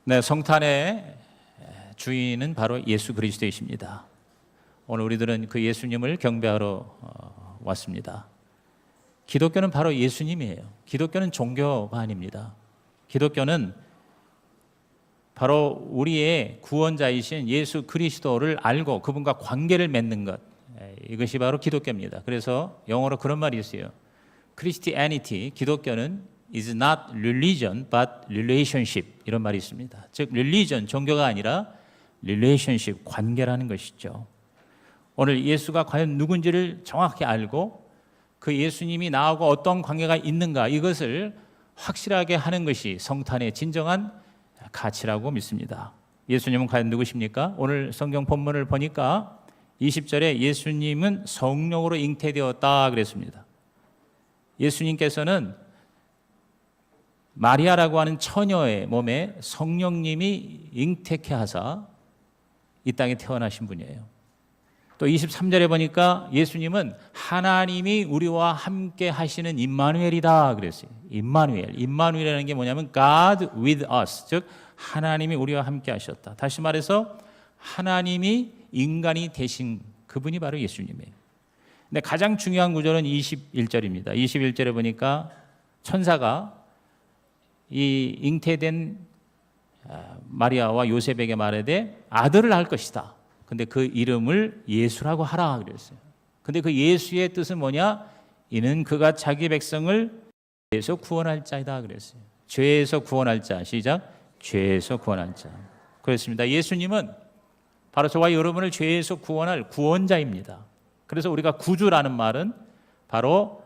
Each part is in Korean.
네, 성탄의 주인은 바로 예수 그리스도이십니다. 오늘 우리들은 그 예수님을 경배하러 왔습니다. 기독교는 바로 예수님이에요. 기독교는 종교가 아닙니다. 기독교는 바로 우리의 구원자이신 예수 그리스도를 알고 그분과 관계를 맺는 것, 이것이 바로 기독교입니다. 그래서 영어로 그런 말이 있어요. Christianity, 기독교는 is not religion but relationship, 이런 말이 있습니다. 즉 religion, 종교가 아니라 relationship, 관계라는 것이죠. 오늘 예수가 과연 누군지를 정확히 알고 그 예수님이 나하고 어떤 관계가 있는가, 이것을 확실하게 하는 것이 성탄의 진정한 가치라고 믿습니다. 예수님은 과연 누구십니까? 오늘 성경 본문을 보니까 20절에 예수님은 성령으로 잉태되었다 그랬습니다. 예수님께서는 마리아라고 하는 처녀의 몸에 성령님이 잉태케 하사 이 땅에 태어나신 분이에요. 또 23절에 보니까 예수님은 하나님이 우리와 함께 하시는 임마누엘이다 그랬어요. 임마누엘이라는 게 뭐냐면 God with us, 즉 하나님이 우리와 함께 하셨다. 다시 말해서 하나님이 인간이 되신 그분이 바로 예수님이에요. 근데 가장 중요한 구절은 21절입니다. 21절에 보니까 천사가 이 잉태된 마리아와 요셉에게 말하되 아들을 낳을 것이다. 근데 그 이름을 예수라고 하라 그랬어요. 근데 그 예수의 뜻은 뭐냐? 이는 그가 자기 백성을 죄에서 구원할 자이다 그랬어요. 죄에서 구원할 자. 시작. 죄에서 구원할 자. 그렇습니다. 예수님은 바로 저와 여러분을 죄에서 구원할 구원자입니다. 그래서 우리가 구주라는 말은 바로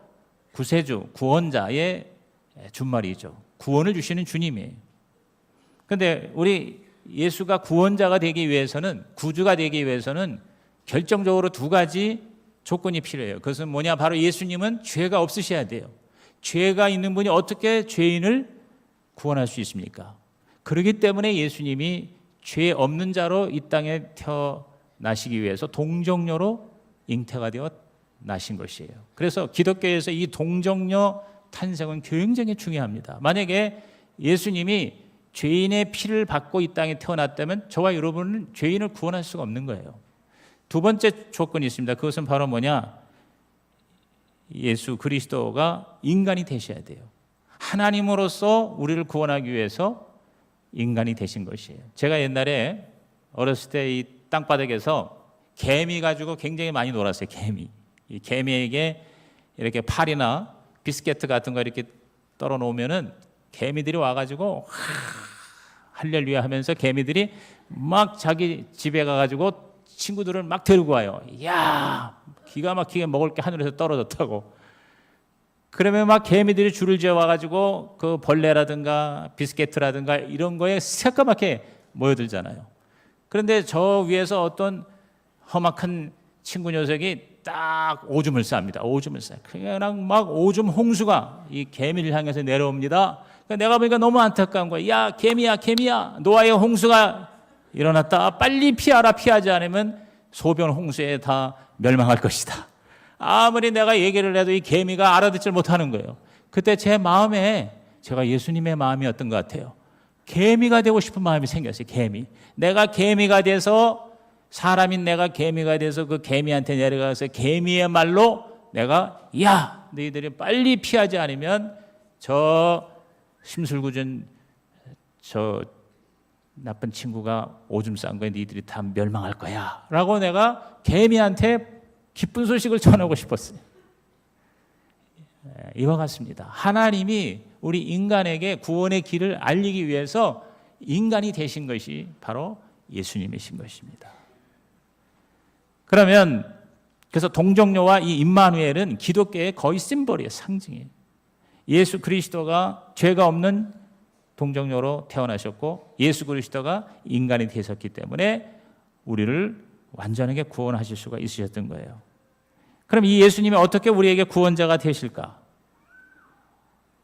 구세주, 구원자의 준말이죠. 구원을 주시는 주님이에요. 그런데 우리 예수가 구원자가 되기 위해서는, 구주가 되기 위해서는 결정적으로 두 가지 조건이 필요해요. 그것은 뭐냐? 바로 예수님은 죄가 없으셔야 돼요. 죄가 있는 분이 어떻게 죄인을 구원할 수 있습니까? 그렇기 때문에 예수님이 죄 없는 자로 이 땅에 태어나시기 위해서 동정녀로 잉태가 되어 나신 것이에요. 그래서 기독교에서 이 동정녀 탄생은 굉장히 중요합니다. 만약에 예수님이 죄인의 피를 받고 이 땅에 태어났다면 저와 여러분은 죄인을 구원할 수가 없는 거예요. 두 번째 조건이 있습니다. 그것은 바로 뭐냐? 예수 그리스도가 인간이 되셔야 돼요. 하나님으로서 우리를 구원하기 위해서 인간이 되신 것이에요. 제가 옛날에 어렸을 때 이 땅바닥에서 개미 가지고 굉장히 많이 놀았어요. 이 개미에게 이렇게 팔이나 비스켓 같은 거 이렇게 떨어 놓으면은 개미들이 와가지고 할렐루야 하면서 개미들이 막 자기 집에 가가지고 친구들을 막 데리고 와요. 이야, 기가 막히게 먹을 게 하늘에서 떨어졌다고. 그러면 막 개미들이 줄을 지어 와가지고 그 벌레라든가 비스켓이라든가 이런 거에 새까맣게 모여들잖아요. 그런데 저 위에서 어떤 험악한 친구 녀석이 딱 오줌을 쌉니다. 오줌을 싸요. 그냥 막 오줌 홍수가 이 개미를 향해서 내려옵니다. 그러니까 내가 보니까 너무 안타까운 거야. 야, 개미야, 노아의 홍수가 일어났다. 빨리 피하라. 피하지 않으면 소변 홍수에 다 멸망할 것이다. 아무리 내가 얘기를 해도 이 개미가 알아듣질 못하는 거예요. 그때 제 마음에 제가 예수님의 마음이었던 것 같아요. 개미가 되고 싶은 마음이 생겼어요. 내가 개미가 돼서, 사람인 내가 개미가 돼서 그 개미한테 내려가서 개미의 말로 내가, 야, 너희들이 빨리 피하지 않으면 저 심술궂은 저 나쁜 친구가 오줌 싼 거에 너희들이 다 멸망할 거야 라고 내가 개미한테 기쁜 소식을 전하고 싶었어요. 이와 같습니다. 하나님이 우리 인간에게 구원의 길을 알리기 위해서 인간이 되신 것이 바로 예수님이신 것입니다. 그러면 그래서 동정녀와 이 임마누엘은 기독교의 거의 심볼이에요. 상징이에요. 예수 그리스도가 죄가 없는 동정녀로 태어나셨고 예수 그리스도가 인간이 되셨기 때문에 우리를 완전하게 구원하실 수가 있으셨던 거예요. 그럼 이 예수님이 어떻게 우리에게 구원자가 되실까?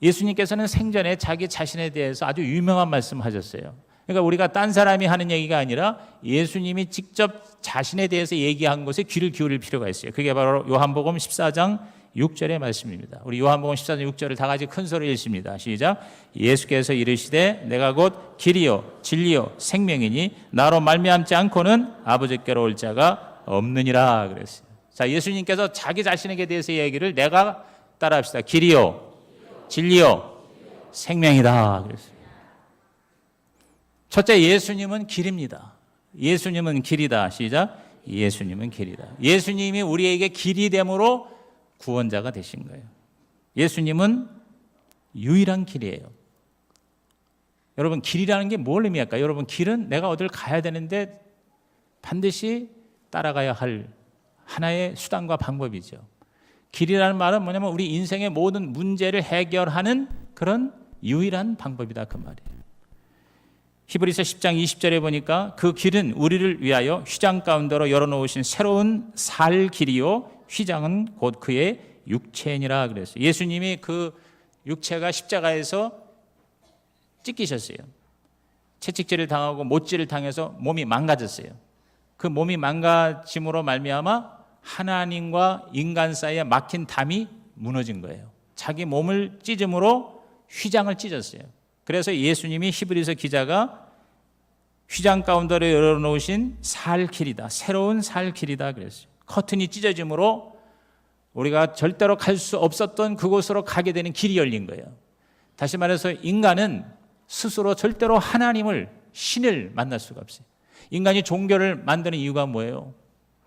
예수님께서는 생전에 자기 자신에 대해서 아주 유명한 말씀을 하셨어요. 그러니까 우리가 딴 사람이 하는 얘기가 아니라 예수님이 직접 자신에 대해서 얘기한 것에 귀를 기울일 필요가 있어요. 그게 바로 요한복음 14장 6절의 말씀입니다. 우리 요한복음 14장 6절을 다 같이 큰 소리로 읽습니다. 시작. 예수께서 이르시되 내가 곧 길이요 진리요 생명이니 나로 말미암지 않고는 아버지께로 올 자가 없느니라 그랬어요. 자, 예수님께서 자기 자신에게 대해서 얘기를 내가 따라합시다. 길이요 진리요 생명이다 그랬어요. 첫째, 예수님은 길입니다. 예수님은 길이다. 시작. 예수님은 길이다. 예수님이 우리에게 길이 됨으로 구원자가 되신 거예요. 예수님은 유일한 길이에요. 여러분, 길이라는 게 뭘 의미할까요? 여러분, 길은 내가 어딜 가야 되는데 반드시 따라가야 할 하나의 수단과 방법이죠. 길이라는 말은 뭐냐면 우리 인생의 모든 문제를 해결하는 그런 유일한 방법이다 그 말이에요. 히브리서 10장 20절에 보니까 그 길은 우리를 위하여 휘장 가운데로 열어놓으신 새로운 살 길이요 휘장은 곧 그의 육체니라 그랬어요. 예수님이 그 육체가 십자가에서 찢기셨어요. 채찍질을 당하고 못질을 당해서 몸이 망가졌어요. 그 몸이 망가짐으로 말미암아 하나님과 인간 사이에 막힌 담이 무너진 거예요. 자기 몸을 찢음으로 휘장을 찢었어요. 그래서 예수님이 히브리서 기자가 휘장 가운데로 열어놓으신 살 길이다, 새로운 살 길이다 그랬어요. 커튼이 찢어짐으로 우리가 절대로 갈 수 없었던 그곳으로 가게 되는 길이 열린 거예요. 다시 말해서 인간은 스스로 절대로 하나님을, 신을 만날 수가 없어요. 인간이 종교를 만드는 이유가 뭐예요?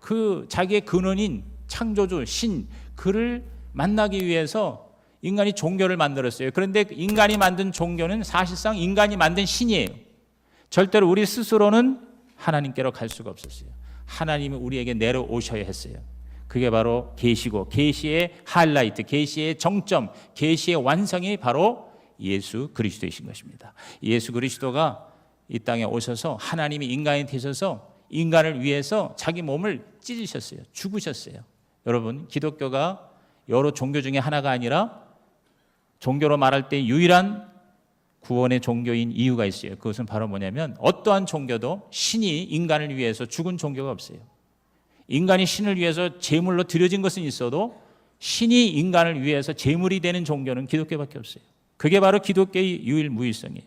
그 자기의 근원인 창조주, 신, 그를 만나기 위해서 인간이 종교를 만들었어요. 그런데 인간이 만든 종교는 사실상 인간이 만든 신이에요. 절대로 우리 스스로는 하나님께로 갈 수가 없었어요. 하나님이 우리에게 내려오셔야 했어요. 그게 바로 계시고, 계시의 하이라이트, 계시의 정점, 계시의 완성이 바로 예수 그리스도이신 것입니다. 예수 그리스도가 이 땅에 오셔서 하나님이 인간이 되셔서 인간을 위해서 자기 몸을 찢으셨어요. 죽으셨어요. 여러분, 기독교가 여러 종교 중에 하나가 아니라 종교로 말할 때 유일한 구원의 종교인 이유가 있어요. 그것은 바로 뭐냐면 어떠한 종교도 신이 인간을 위해서 죽은 종교가 없어요. 인간이 신을 위해서 제물로 드려진 것은 있어도 신이 인간을 위해서 제물이 되는 종교는 기독교밖에 없어요. 그게 바로 기독교의 유일무이성이에요.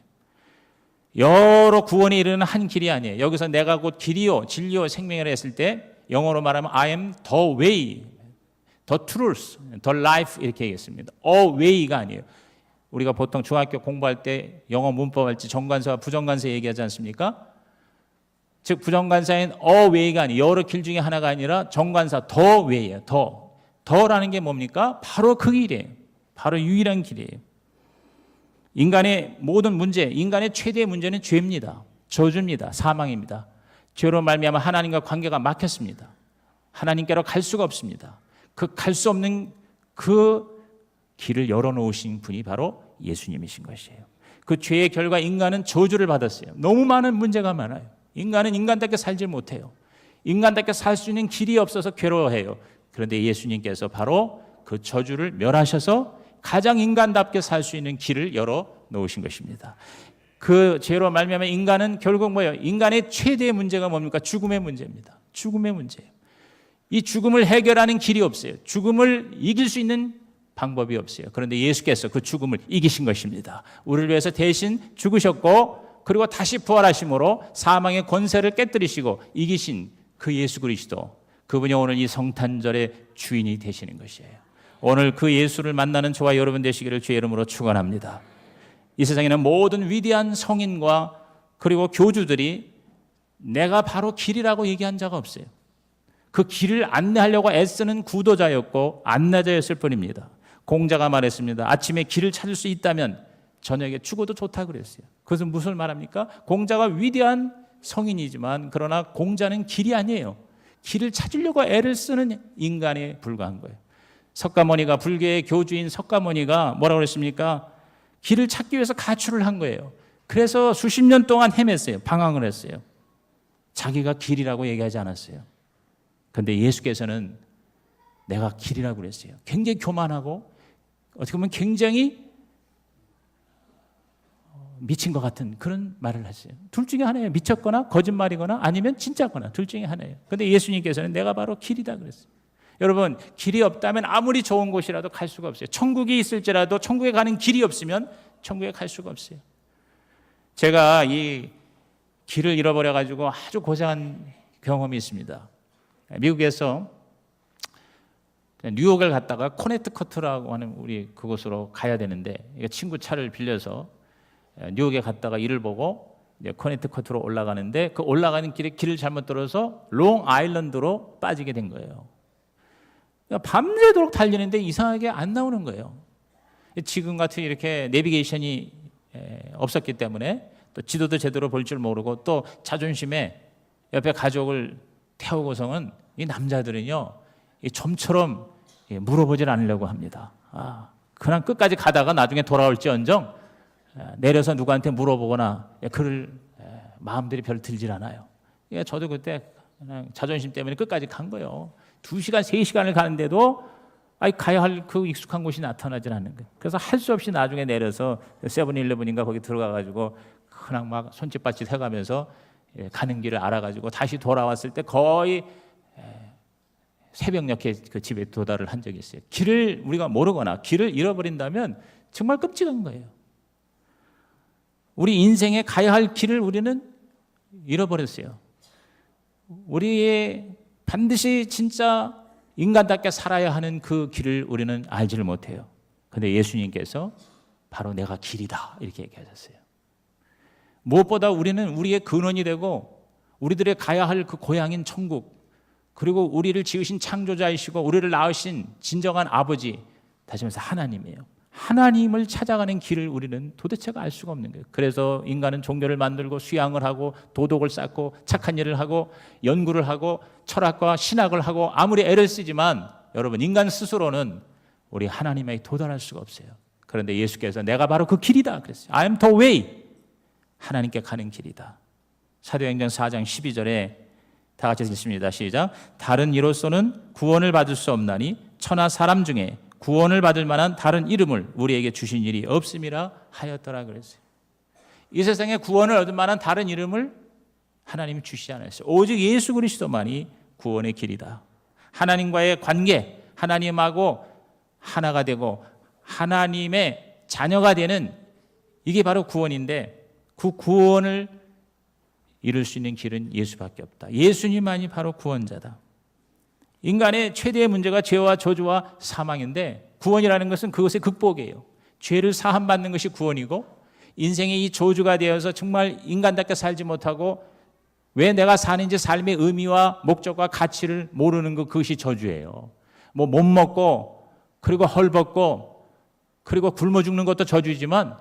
여러 구원에 이르는 한 길이 아니에요. 여기서 내가 곧 길이요 진리요 생명이라 했을 때 영어로 말하면 I am the way, the truth, the life 이렇게 얘기했습니다. a way가 아니에요. 우리가 보통 중학교 공부할 때 영어 문법 할지 정관사와 부정관사 얘기하지 않습니까? 즉 부정관사인 a way가 아니에요. 여러 길 중에 하나가 아니라 정관사 the way예요. 더라는 게 뭡니까? 바로 그 길이에요. 바로 유일한 길이에요. 인간의 모든 문제, 인간의 최대의 문제는 죄입니다. 저주입니다. 사망입니다. 죄로 말미암아 하나님과 관계가 막혔습니다. 하나님께로 갈 수가 없습니다. 그 갈 수 없는 그 길을 열어놓으신 분이 바로 예수님이신 것이에요. 그 죄의 결과 인간은 저주를 받았어요. 너무 많은 문제가 많아요. 인간은 인간답게 살지 못해요. 인간답게 살 수 있는 길이 없어서 괴로워해요. 그런데 예수님께서 바로 그 저주를 멸하셔서 가장 인간답게 살 수 있는 길을 열어놓으신 것입니다. 그 죄로 말미암아 인간은 결국 뭐예요? 인간의 최대의 문제가 뭡니까? 죽음의 문제입니다. 죽음의 문제예요. 이 죽음을 해결하는 길이 없어요. 죽음을 이길 수 있는 방법이 없어요. 그런데 예수께서 그 죽음을 이기신 것입니다. 우리를 위해서 대신 죽으셨고 그리고 다시 부활하심으로 사망의 권세를 깨뜨리시고 이기신 그 예수 그리스도, 그분이 오늘 이 성탄절의 주인이 되시는 것이에요. 오늘 그 예수를 만나는 저와 여러분 되시기를 주의 이름으로 축원합니다. 이 세상에는 모든 위대한 성인과 그리고 교주들이 내가 바로 길이라고 얘기한 자가 없어요. 그 길을 안내하려고 애쓰는 구도자였고 안내자였을 뿐입니다. 공자가 말했습니다. 아침에 길을 찾을 수 있다면 저녁에 죽어도 좋다고 그랬어요. 그것은 무슨 말합니까? 공자가 위대한 성인이지만 그러나 공자는 길이 아니에요. 길을 찾으려고 애를 쓰는 인간에 불과한 거예요. 석가모니가, 불교의 교주인 석가모니가 뭐라고 그랬습니까? 길을 찾기 위해서 가출을 한 거예요. 그래서 수십 년 동안 헤맸어요. 방황을 했어요. 자기가 길이라고 얘기하지 않았어요. 그런데 예수께서는 내가 길이라고 그랬어요. 굉장히 교만하고 어떻게 보면 굉장히 미친 것 같은 그런 말을 하세요. 둘 중에 하나예요. 미쳤거나 거짓말이거나 아니면 진짜거나 둘 중에 하나예요. 그런데 예수님께서는 내가 바로 길이다 그랬어요. 여러분, 길이 없다면 아무리 좋은 곳이라도 갈 수가 없어요. 천국이 있을지라도 천국에 가는 길이 없으면 천국에 갈 수가 없어요. 제가 이 길을 잃어버려가지고 아주 고생한 경험이 있습니다. 미국에서 뉴욕을 갔다가 코네티컷이라고 하는 우리 그곳으로 가야 되는데, 친구 차를 빌려서 뉴욕에 갔다가 일을 보고 코네티컷으로 올라가는데, 그 올라가는 길에 길을 잘못 들어서 롱 아일랜드로 빠지게 된 거예요. 밤새도록 달리는데 이상하게 안 나오는 거예요. 지금 같은 이렇게 내비게이션이 없었기 때문에, 또 지도도 제대로 볼 줄 모르고, 또 자존심에 옆에 가족을 태우고서는 이 남자들은요, 이 좀처럼 물어보질 않으려고 합니다. 그냥 끝까지 가다가 나중에 돌아올지언정 내려서 누구한테 물어보거나 그럴 마음들이 별로 들질 않아요. 저도 그때 그냥 자존심 때문에 끝까지 간 거예요. 2시간, 3시간을 가는데도 가야 할 그 익숙한 곳이 나타나질 않는 거예요. 그래서 할 수 없이 나중에 내려서 세븐일레븐인가 거기 들어가가지고 그냥 막 손짓발짓 해가면서 가는 길을 알아가지고 다시 돌아왔을 때 거의 새벽녘에 그 집에 도달을 한 적이 있어요. 길을 우리가 모르거나 길을 잃어버린다면 정말 끔찍한 거예요. 우리 인생에 가야 할 길을 우리는 잃어버렸어요. 우리의 반드시 진짜 인간답게 살아야 하는 그 길을 우리는 알지를 못해요. 그런데 예수님께서 바로 내가 길이다 이렇게 얘기하셨어요. 무엇보다 우리는 우리의 근원이 되고 우리들의 가야 할 그 고향인 천국, 그리고 우리를 지으신 창조자이시고 우리를 낳으신 진정한 아버지, 다시 말해서 하나님이에요. 하나님을 찾아가는 길을 우리는 도대체가 알 수가 없는 거예요. 그래서 인간은 종교를 만들고 수양을 하고 도덕을 쌓고 착한 일을 하고 연구를 하고 철학과 신학을 하고 아무리 애를 쓰지만 여러분, 인간 스스로는 우리 하나님에 도달할 수가 없어요. 그런데 예수께서 내가 바로 그 길이다 그랬어요. I am the way. 하나님께 가는 길이다. 사도행전 4장 12절에 다 같이 읽습니다. 시작. 다른 이로서는 구원을 받을 수 없나니 천하 사람 중에 구원을 받을 만한 다른 이름을 우리에게 주신 일이 없음이라 하였더라 그랬어요. 이 세상에 구원을 얻을 만한 다른 이름을 하나님이 주시지 않았어요. 오직 예수 그리스도만이 구원의 길이다. 하나님과의 관계, 하나님하고 하나가 되고 하나님의 자녀가 되는, 이게 바로 구원인데, 그 구원을 이룰 수 있는 길은 예수밖에 없다. 예수님만이 바로 구원자다. 인간의 최대의 문제가 죄와 저주와 사망인데, 구원이라는 것은 그것의 극복이에요. 죄를 사함받는 것이 구원이고, 인생의 이 저주가 되어서 정말 인간답게 살지 못하고 왜 내가 사는지 삶의 의미와 목적과 가치를 모르는 것, 그것이 저주예요. 못 먹고 그리고 헐벗고 그리고 굶어 죽는 것도 저주지만,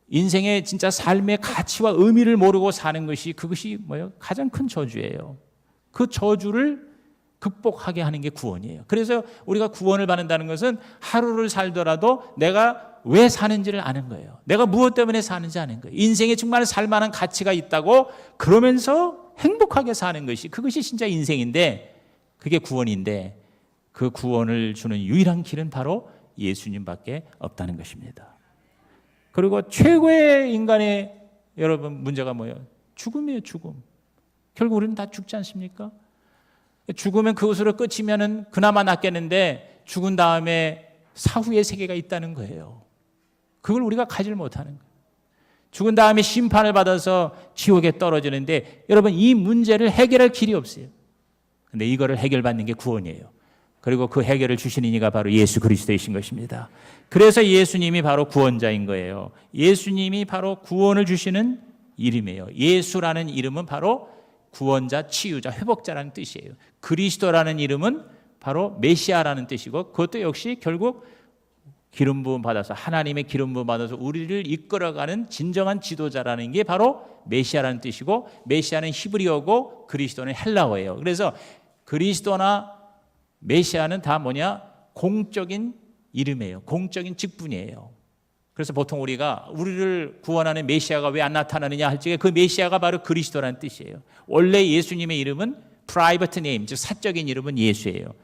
인생의 진짜 삶의 가치와 의미를 모르고 사는 것이, 그것이 뭐예요? 가장 큰 저주예요. 그 저주를 극복하게 하는 게 구원이에요. 그래서 우리가 구원을 받는다는 것은 하루를 살더라도 내가 왜 사는지를 아는 거예요. 내가 무엇 때문에 사는지 아는 거예요. 인생에 정말 살만한 가치가 있다고, 그러면서 행복하게 사는 것이, 그것이 진짜 인생인데, 그게 구원인데, 그 구원을 주는 유일한 길은 바로 예수님밖에 없다는 것입니다. 그리고 최고의 인간의 여러분 문제가 뭐예요? 죽음이에요. 죽음. 결국 우리는 다 죽지 않습니까? 죽으면 그것으로 끝이면은 그나마 낫겠는데, 죽은 다음에 사후의 세계가 있다는 거예요. 그걸 우리가 가지를 못하는 거예요. 죽은 다음에 심판을 받아서 지옥에 떨어지는데, 여러분, 이 문제를 해결할 길이 없어요. 근데 이거를 해결받는 게 구원이에요. 그리고 그 해결을 주시는 이가 바로 예수 그리스도이신 것입니다. 그래서 예수님이 바로 구원자인 거예요. 예수님이 바로 구원을 주시는 이름이에요. 예수라는 이름은 바로 구원자, 치유자, 회복자라는 뜻이에요. 그리스도라는 이름은 바로 메시아라는 뜻이고, 그것도 역시 결국 기름 부음 받아서, 하나님의 기름 부음 받아서 우리를 이끌어가는 진정한 지도자라는 게 바로 메시아라는 뜻이고, 메시아는 히브리어고 그리스도는 헬라어예요. 그래서 그리스도나 메시아는 다 뭐냐? 공적인 이름이에요. 공적인 직분이에요. 그래서 보통 우리가 우리를 구원하는 메시아가 왜 안 나타나느냐 할 적에, 그 메시아가 바로 그리스도라는 뜻이에요. 원래 예수님의 이름은 private name, 즉 사적인 이름은 예수예요.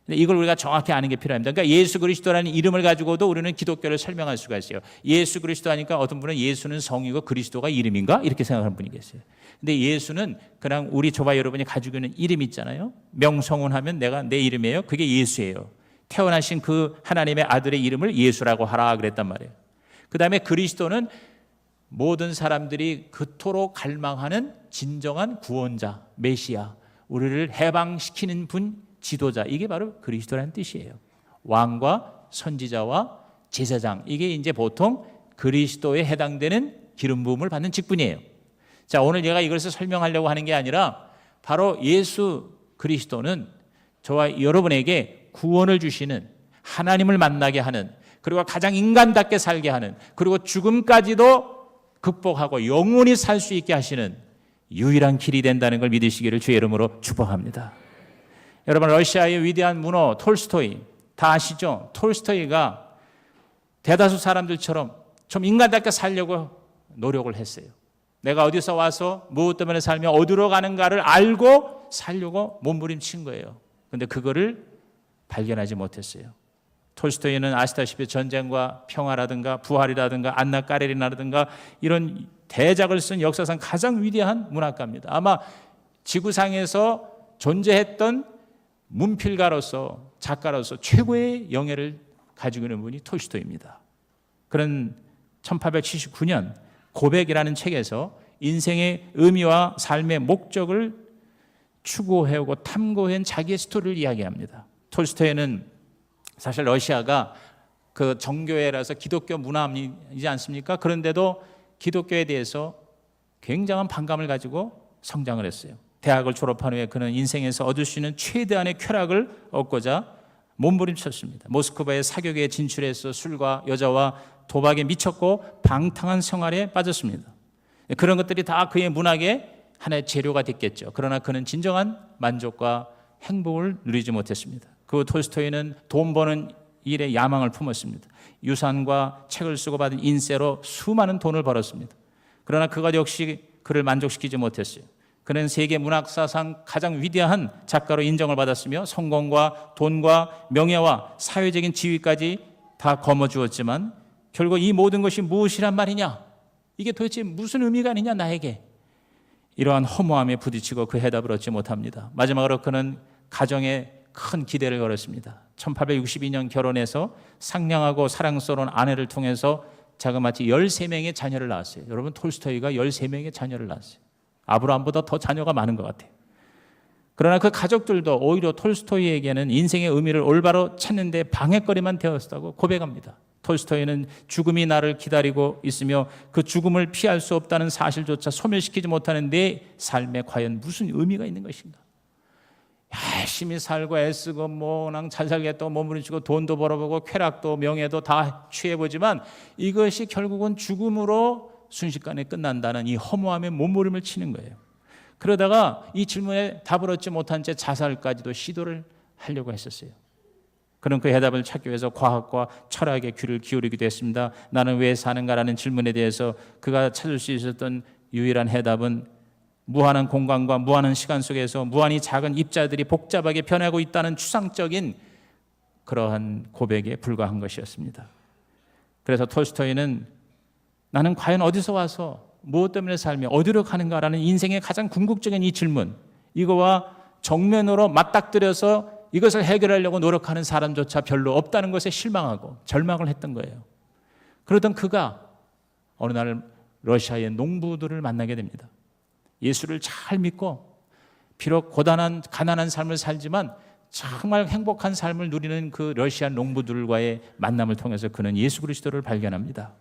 근데 이걸 우리가 정확히 아는 게 필요합니다. 그러니까 예수 그리스도라는 이름을 가지고도 우리는 기독교를 설명할 수가 있어요. 예수 그리스도 하니까 어떤 분은 예수는 성이고 그리스도가 이름인가? 이렇게 생각하는 분이 계세요. 근데 예수는 그냥 우리 저와 여러분이 가지고 있는 이름 있잖아요. 명성은 하면 내가 내 이름이에요. 그게 예수예요. 태어나신 그 하나님의 아들의 이름을 예수라고 하라 그랬단 말이에요. 그 다음에 그리스도는 모든 사람들이 그토록 갈망하는 진정한 구원자, 메시아, 우리를 해방시키는 분, 지도자, 이게 바로 그리스도라는 뜻이에요. 왕과 선지자와 제사장, 이게 이제 보통 그리스도에 해당되는 기름 부음을 받는 직분이에요. 자, 오늘 제가 이것을 설명하려고 하는 게 아니라 바로 예수 그리스도는 저와 여러분에게 구원을 주시는, 하나님을 만나게 하는, 그리고 가장 인간답게 살게 하는, 그리고 죽음까지도 극복하고 영원히 살 수 있게 하시는 유일한 길이 된다는 걸 믿으시기를 주의 이름으로 축복합니다. 여러분, 러시아의 위대한 문호 톨스토이 다 아시죠? 톨스토이가 대다수 사람들처럼 좀 인간답게 살려고 노력을 했어요. 내가 어디서 와서 무엇 때문에 살며 어디로 가는가를 알고 살려고 몸부림친 거예요. 그런데 그거를 발견하지 못했어요. 톨스토이는 아시다시피 전쟁과 평화라든가 부활이라든가 안나 까레리나라든가 이런 대작을 쓴 역사상 가장 위대한 문학가입니다. 아마 지구상에서 존재했던 문필가로서, 작가로서 최고의 영예를 가지고 있는 분이 톨스토이입니다. 그런 1879년 고백이라는 책에서 인생의 의미와 삶의 목적을 추구해오고 탐구한 자기의 스토리를 이야기합니다. 톨스토이는 사실 러시아가 그 정교회라서 기독교 문화이지 않습니까? 그런데도 기독교에 대해서 굉장한 반감을 가지고 성장을 했어요. 대학을 졸업한 후에 그는 인생에서 얻을 수 있는 최대한의 쾌락을 얻고자 몸부림쳤습니다. 모스크바의 사교계에 진출해서 술과 여자와 도박에 미쳤고 방탕한 생활에 빠졌습니다. 그런 것들이 다 그의 문학의 하나의 재료가 됐겠죠. 그러나 그는 진정한 만족과 행복을 누리지 못했습니다. 그 톨스토이는 돈 버는 일에 야망을 품었습니다. 유산과 책을 쓰고 받은 인세로 수많은 돈을 벌었습니다. 그러나 그것 역시 그를 만족시키지 못했어요. 그는 세계 문학사상 가장 위대한 작가로 인정을 받았으며 성공과 돈과 명예와 사회적인 지위까지 다 거머쥐었지만 결국 이 모든 것이 무엇이란 말이냐? 이게 도대체 무슨 의미가 있느냐 나에게? 이러한 허무함에 부딪히고 그 해답을 얻지 못합니다. 마지막으로 그는 가정에 큰 기대를 걸었습니다. 1862년 결혼해서 상냥하고 사랑스러운 아내를 통해서 자그마치 13명의 자녀를 낳았어요. 여러분, 톨스토이가 13명의 자녀를 낳았어요. 아브라함보다 더 자녀가 많은 것 같아요. 그러나 그 가족들도 오히려 톨스토이에게는 인생의 의미를 올바로 찾는 데 방해거리만 되었다고 고백합니다. 톨스토이는 죽음이 나를 기다리고 있으며 그 죽음을 피할 수 없다는 사실조차 소멸시키지 못하는 내 삶에 과연 무슨 의미가 있는 것인가? 열심히 살고 애쓰고 그냥 잘 살겠다고 몸부림치고 돈도 벌어보고 쾌락도 명예도 다 취해보지만 이것이 결국은 죽음으로 순식간에 끝난다는 이 허무함에 몸부림을 치는 거예요. 그러다가 이 질문에 답을 얻지 못한 채 자살까지도 시도를 하려고 했었어요. 그는 그 해답을 찾기 위해서 과학과 철학의 귀를 기울이기도 했습니다. 나는 왜 사는가라는 질문에 대해서 그가 찾을 수 있었던 유일한 해답은 무한한 공간과 무한한 시간 속에서 무한히 작은 입자들이 복잡하게 변하고 있다는 추상적인 그러한 고백에 불과한 것이었습니다. 그래서 톨스토이는 나는 과연 어디서 와서 무엇 때문에 살며 어디로 가는가라는 인생의 가장 궁극적인 이 질문, 이거와 정면으로 맞닥뜨려서 이것을 해결하려고 노력하는 사람조차 별로 없다는 것에 실망하고 절망을 했던 거예요. 그러던 그가 어느 날 러시아의 농부들을 만나게 됩니다. 예수를 잘 믿고 비록 고단한 가난한 삶을 살지만 정말 행복한 삶을 누리는 그 러시아 농부들과의 만남을 통해서 그는 예수 그리스도를 발견합니다.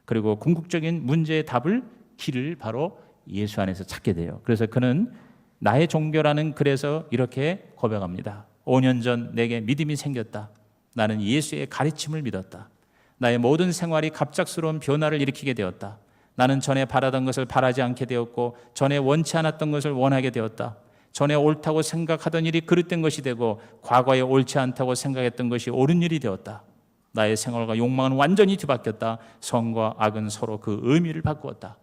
그리고 궁극적인 문제의 답을 길을 바로 예수 안에서 찾게 돼요. 그래서 그는 나의 종교라는 글에서 이렇게 고백합니다. 5년 전 내게 믿음이 생겼다. 나는 예수의 가르침을 믿었다. 나의 모든 생활이 갑작스러운 변화를 일으키게 되었다. 나는 전에 바라던 것을 바라지 않게 되었고 전에 원치 않았던 것을 원하게 되었다. 전에 옳다고 생각하던 일이 그릇된 것이 되고 과거에 옳지 않다고 생각했던 것이 옳은 일이 되었다. 나의 생활과 욕망은 완전히 뒤바뀌었다. 선과 악은 서로 그 의미를 바꾸었다.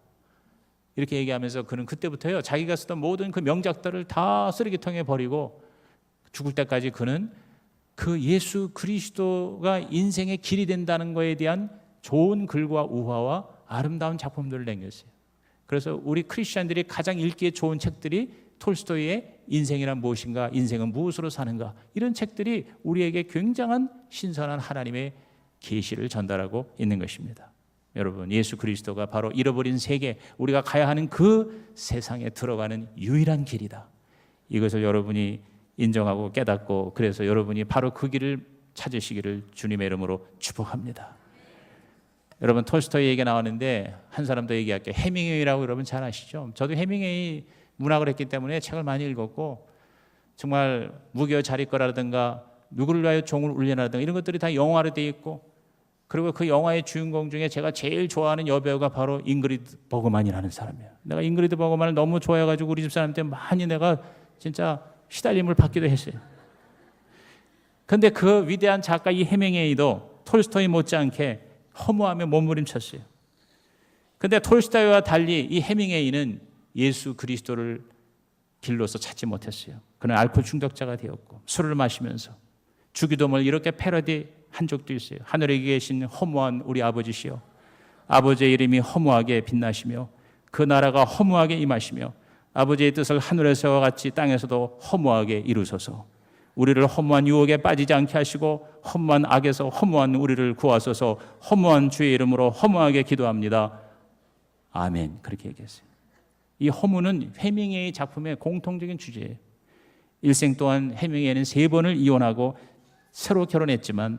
이렇게 얘기하면서 그는 그때부터요, 자기가 쓰던 모든 그 명작들을 다 쓰레기통에 버리고 죽을 때까지 그는 그 예수 그리스도가 인생의 길이 된다는 것에 대한 좋은 글과 우화와 아름다운 작품들을 남겼어요. 그래서 우리 크리스천들이 가장 읽기에 좋은 책들이 톨스토이의 인생이란 무엇인가, 인생은 무엇으로 사는가, 이런 책들이 우리에게 굉장한 신선한 하나님의 계시를 전달하고 있는 것입니다. 여러분, 예수 그리스도가 바로 잃어버린 세계, 우리가 가야 하는 그 세상에 들어가는 유일한 길이다. 이것을 여러분이 인정하고 깨닫고, 그래서 여러분이 바로 그 길을 찾으시기를 주님의 이름으로 축복합니다. 여러분, 톨스토이 얘기 나왔는데 한 사람 더 얘기할게요. 해밍웨이라고 여러분 잘 아시죠? 저도 해밍웨이 문학을 했기 때문에 책을 많이 읽었고, 정말 무교 자리거라든가 누구를 위하여 종을 울리나라든가 이런 것들이 다 영화로 되어 있고, 그리고 그 영화의 주인공 중에 제가 제일 좋아하는 여배우가 바로 잉그리드 버그만이라는 사람이에요. 내가 잉그리드 버그만을 너무 좋아해가지고 우리 집사람한테 많이 내가 진짜 시달림을 받기도 했어요. 근데 그 위대한 작가 이 해밍웨이도 톨스토이 못지않게 허무하며 몸부림쳤어요. 근데 톨스토이와 달리 이 해밍웨이는 예수 그리스도를 길로서 찾지 못했어요. 그는 알코올 중독자가 되었고 술을 마시면서 주기도문을 이렇게 패러디한 적도 있어요. 하늘에 계신 허무한 우리 아버지시여, 아버지의 이름이 허무하게 빛나시며 그 나라가 허무하게 임하시며 아버지의 뜻을 하늘에서와 같이 땅에서도 허무하게 이루소서. 우리를 허무한 유혹에 빠지지 않게 하시고 허무한 악에서 허무한 우리를 구하소서. 허무한 주의 이름으로 허무하게 기도합니다. 아멘. 그렇게 얘기했어요. 이 허무는 해밍웨이 작품의 공통적인 주제예요. 일생 동안 해밍웨이는 3번을 이혼하고 새로 결혼했지만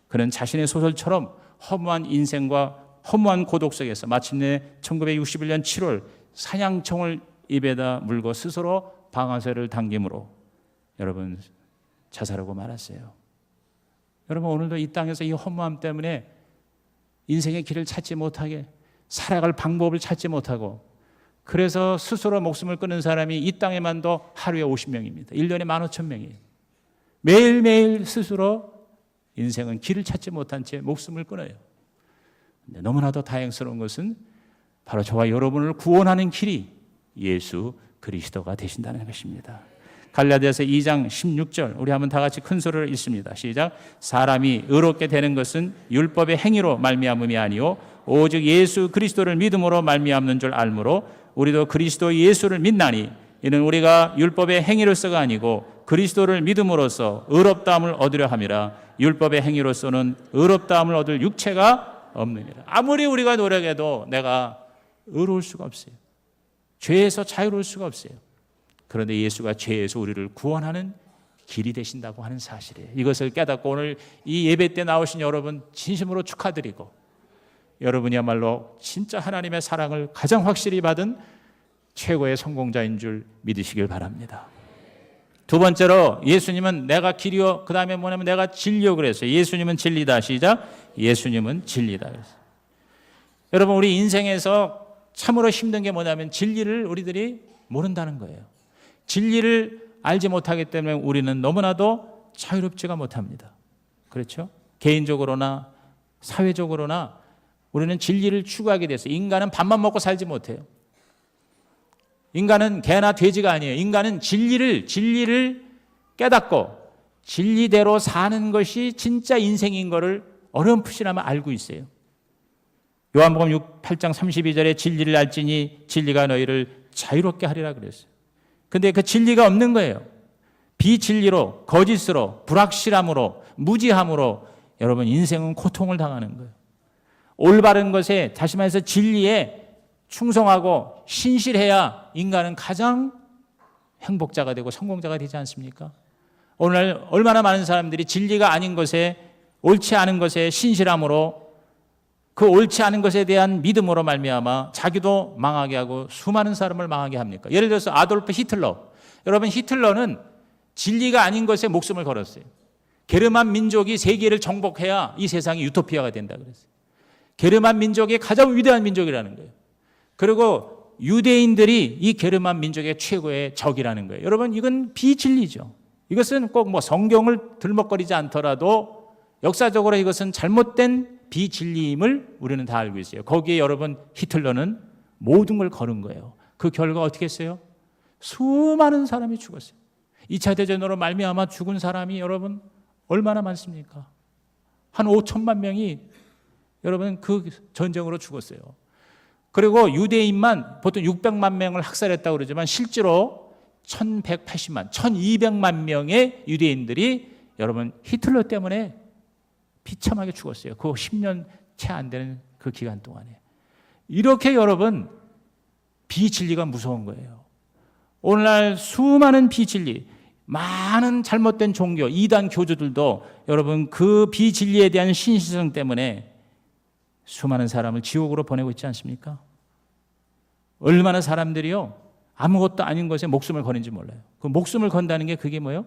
그는 자신의 소설처럼 허무한 인생과 허무한 고독 속에서 마침내 1961년 7월 사냥총을 입에다 물고 스스로 방아쇠를 당김으로 여러분 자살하고 말았어요. 여러분, 오늘도 이 땅에서 이 허무함 때문에 인생의 길을 찾지 못하게, 살아갈 방법을 찾지 못하고, 그래서 스스로 목숨을 끊는 사람이 이 땅에만도 하루에 50명입니다. 1년에 15,000명이에요. 매일매일 스스로 인생은 길을 찾지 못한 채 목숨을 끊어요. 근데 너무나도 다행스러운 것은 바로 저와 여러분을 구원하는 길이 예수 그리스도가 되신다는 것입니다. 갈라디아서 2장 16절 우리 한번 다 같이 큰 소리로 읽습니다. 시작. 사람이 의롭게 되는 것은 율법의 행위로 말미암음이 아니요 오직 예수 그리스도를 믿음으로 말미암는 줄 알므로 우리도 그리스도 예수를 믿나니 이는 우리가 율법의 행위로서가 아니고 그리스도를 믿음으로써 의롭다함을 얻으려 함이라. 율법의 행위로서는 의롭다함을 얻을 육체가 없느니라. 아무리 우리가 노력해도 내가 의로울 수가 없어요. 죄에서 자유로울 수가 없어요. 그런데 예수가 죄에서 우리를 구원하는 길이 되신다고 하는 사실이에요. 이것을 깨닫고 오늘 이 예배 때 나오신 여러분 진심으로 축하드리고, 여러분이야말로 진짜 하나님의 사랑을 가장 확실히 받은 최고의 성공자인 줄 믿으시길 바랍니다. 두 번째로 예수님은 내가 길이요, 그 다음에 뭐냐면 내가 진리요 그랬어요. 예수님은 진리다. 시작. 예수님은 진리다. 여러분, 우리 인생에서 참으로 힘든 게 뭐냐면 진리를 우리들이 모른다는 거예요. 진리를 알지 못하기 때문에 우리는 너무나도 자유롭지가 못합니다. 그렇죠? 개인적으로나 사회적으로나 우리는 진리를 추구하게 돼서 인간은 밥만 먹고 살지 못해요. 인간은 개나 돼지가 아니에요. 인간은 진리를 깨닫고 진리대로 사는 것이 진짜 인생인 것을 어렴풋이나마 알고 있어요. 요한복음 8장 32절에 진리를 알지니 진리가 너희를 자유롭게 하리라 그랬어요. 근데 그 진리가 없는 거예요. 비진리로, 거짓으로, 불확실함으로, 무지함으로 여러분 인생은 고통을 당하는 거예요. 올바른 것에, 다시 말해서 진리에 충성하고 신실해야 인간은 가장 행복자가 되고 성공자가 되지 않습니까? 오늘 얼마나 많은 사람들이 진리가 아닌 것에, 옳지 않은 것에 신실함으로, 그 옳지 않은 것에 대한 믿음으로 말미암아 자기도 망하게 하고 수많은 사람을 망하게 합니까? 예를 들어서 아돌프 히틀러. 여러분, 히틀러는 진리가 아닌 것에 목숨을 걸었어요. 게르만 민족이 세계를 정복해야 이 세상이 유토피아가 된다 그랬어요. 게르만 민족이 가장 위대한 민족이라는 거예요. 그리고 유대인들이 이 게르만 민족의 최고의 적이라는 거예요. 여러분, 이건 비진리죠. 이것은 꼭 뭐 성경을 들먹거리지 않더라도 역사적으로 이것은 잘못된 비진리임을 우리는 다 알고 있어요. 거기에 여러분 히틀러는 모든 걸 걸은 거예요. 그 결과 어떻게 했어요? 수많은 사람이 죽었어요. 2차 대전으로 말미암아 죽은 사람이 여러분 얼마나 많습니까? 한 5천만 명이 여러분 그 전쟁으로 죽었어요. 그리고 유대인만 보통 600만 명을 학살했다고 그러지만 실제로 1180만, 1200만 명의 유대인들이 여러분 히틀러 때문에 비참하게 죽었어요. 그 10년 채 안 되는 그 기간 동안에. 이렇게 여러분 비진리가 무서운 거예요. 오늘날 수많은 비진리, 많은 잘못된 종교, 이단 교주들도 여러분 그 비진리에 대한 신시성 때문에 수많은 사람을 지옥으로 보내고 있지 않습니까? 얼마나 사람들이요 아무것도 아닌 것에 목숨을 거는지 몰라요. 그 목숨을 건다는 게 그게 뭐예요?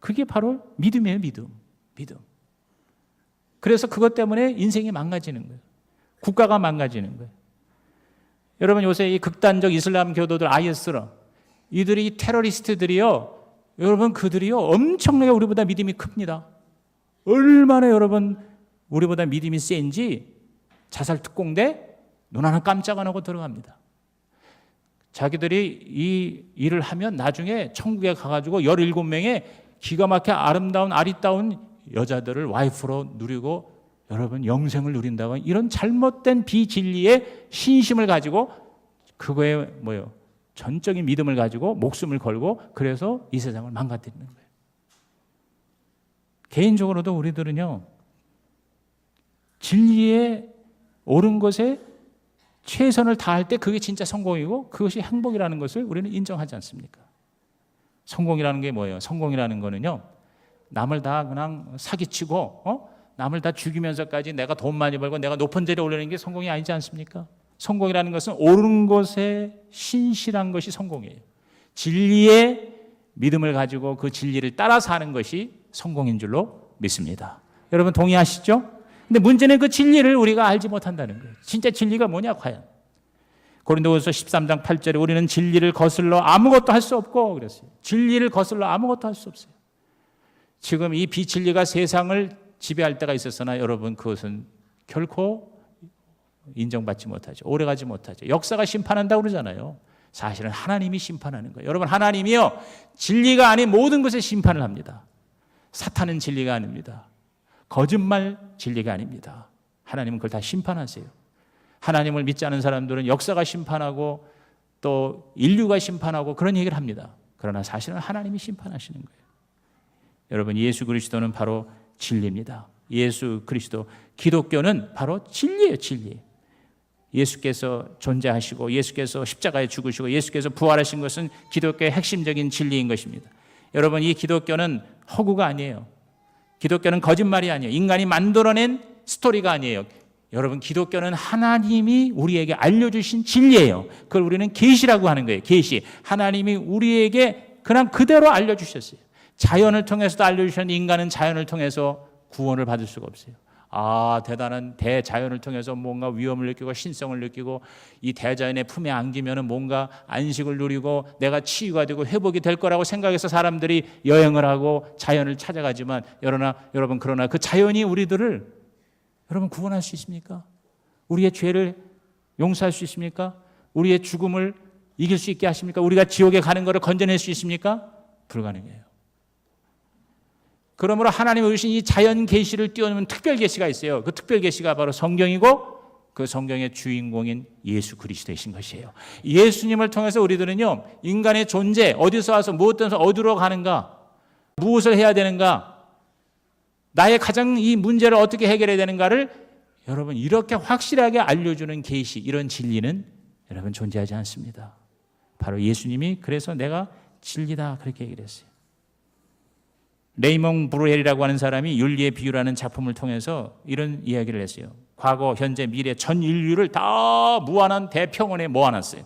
그게 바로 믿음이에요. 믿음. 그래서 그것 때문에 인생이 망가지는 거예요. 국가가 망가지는 거예요. 여러분 요새 이 극단적 이슬람 교도들 IS라 이들이 테러리스트들이요 여러분 그들이요 엄청나게 우리보다 믿음이 큽니다. 얼마나 여러분 우리보다 믿음이 센지 자살 특공대 눈 하나 깜짝 안 하고 들어갑니다. 자기들이 이 일을 하면 나중에 천국에 가가지고 17명의 기가 막혀 아름다운 아리따운 여자들을 와이프로 누리고 여러분 영생을 누린다고 이런 잘못된 비진리의 신심을 가지고 그거에 뭐예요? 전적인 믿음을 가지고 목숨을 걸고 그래서 이 세상을 망가뜨리는 거예요. 개인적으로도 우리들은요 진리에 옳은 것에 최선을 다할 때 그게 진짜 성공이고 그것이 행복이라는 것을 우리는 인정하지 않습니까? 성공이라는 게 뭐예요? 성공이라는 거는요 남을 다 그냥 사기치고 남을 다 죽이면서까지 내가 돈 많이 벌고 내가 높은 자리에 오르는 게 성공이 아니지 않습니까? 성공이라는 것은 옳은 것에 신실한 것이 성공이에요. 진리에 믿음을 가지고 그 진리를 따라 사는 것이 성공인 줄로 믿습니다. 여러분 동의하시죠? 근데 문제는 그 진리를 우리가 알지 못한다는 거예요. 진짜 진리가 뭐냐 과연? 고린도후서 13장 8절에 우리는 진리를 거슬러 아무것도 할 수 없고 그랬어요. 진리를 거슬러 아무것도 할 수 없어요. 지금 이 비진리가 세상을 지배할 때가 있었으나 여러분 그것은 결코 인정받지 못하죠. 오래가지 못하죠. 역사가 심판한다고 그러잖아요. 사실은 하나님이 심판하는 거예요. 여러분 하나님이요 진리가 아닌 모든 것에 심판을 합니다. 사탄은 진리가 아닙니다. 거짓말 진리가 아닙니다. 하나님은 그걸 다 심판하세요. 하나님을 믿지 않은 사람들은 역사가 심판하고 또 인류가 심판하고 그런 얘기를 합니다. 그러나 사실은 하나님이 심판하시는 거예요. 여러분 예수 그리스도는 바로 진리입니다. 예수 그리스도 기독교는 바로 진리예요. 진리. 예수께서 존재하시고 예수께서 십자가에 죽으시고 예수께서 부활하신 것은 기독교의 핵심적인 진리인 것입니다. 여러분 이 기독교는 허구가 아니에요. 기독교는 거짓말이 아니에요. 인간이 만들어낸 스토리가 아니에요. 여러분 기독교는 하나님이 우리에게 알려주신 진리예요. 그걸 우리는 계시라고 하는 거예요. 계시. 하나님이 우리에게 그냥 그대로 알려주셨어요. 자연을 통해서도 알려주셨는데 인간은 자연을 통해서 구원을 받을 수가 없어요. 대단한 대자연을 통해서 뭔가 위험을 느끼고 신성을 느끼고 이 대자연의 품에 안기면 뭔가 안식을 누리고 내가 치유가 되고 회복이 될 거라고 생각해서 사람들이 여행을 하고 자연을 찾아가지만 그러나 그 자연이 우리들을 여러분 구원할 수 있습니까? 우리의 죄를 용서할 수 있습니까? 우리의 죽음을 이길 수 있게 하십니까? 우리가 지옥에 가는 것을 건져낼 수 있습니까? 불가능해요. 그러므로 하나님이 주신 이 자연 계시를 띄워놓은 특별 계시가 있어요. 그 특별 계시가 바로 성경이고 그 성경의 주인공인 예수 그리스도이신 것이에요. 예수님을 통해서 우리들은요 인간의 존재 어디서 와서 무엇에서 어디로 가는가 무엇을 해야 되는가 나의 가장 이 문제를 어떻게 해결해야 되는가를 여러분 이렇게 확실하게 알려주는 계시 이런 진리는 여러분 존재하지 않습니다. 바로 예수님이 그래서 내가 진리다 그렇게 얘기를 했어요. 레이몽 브루헬이라고 하는 사람이 윤리의 비유라는 작품을 통해서 이런 이야기를 했어요. 과거, 현재, 미래 전 인류를 다 무한한 대평원에 모아놨어요.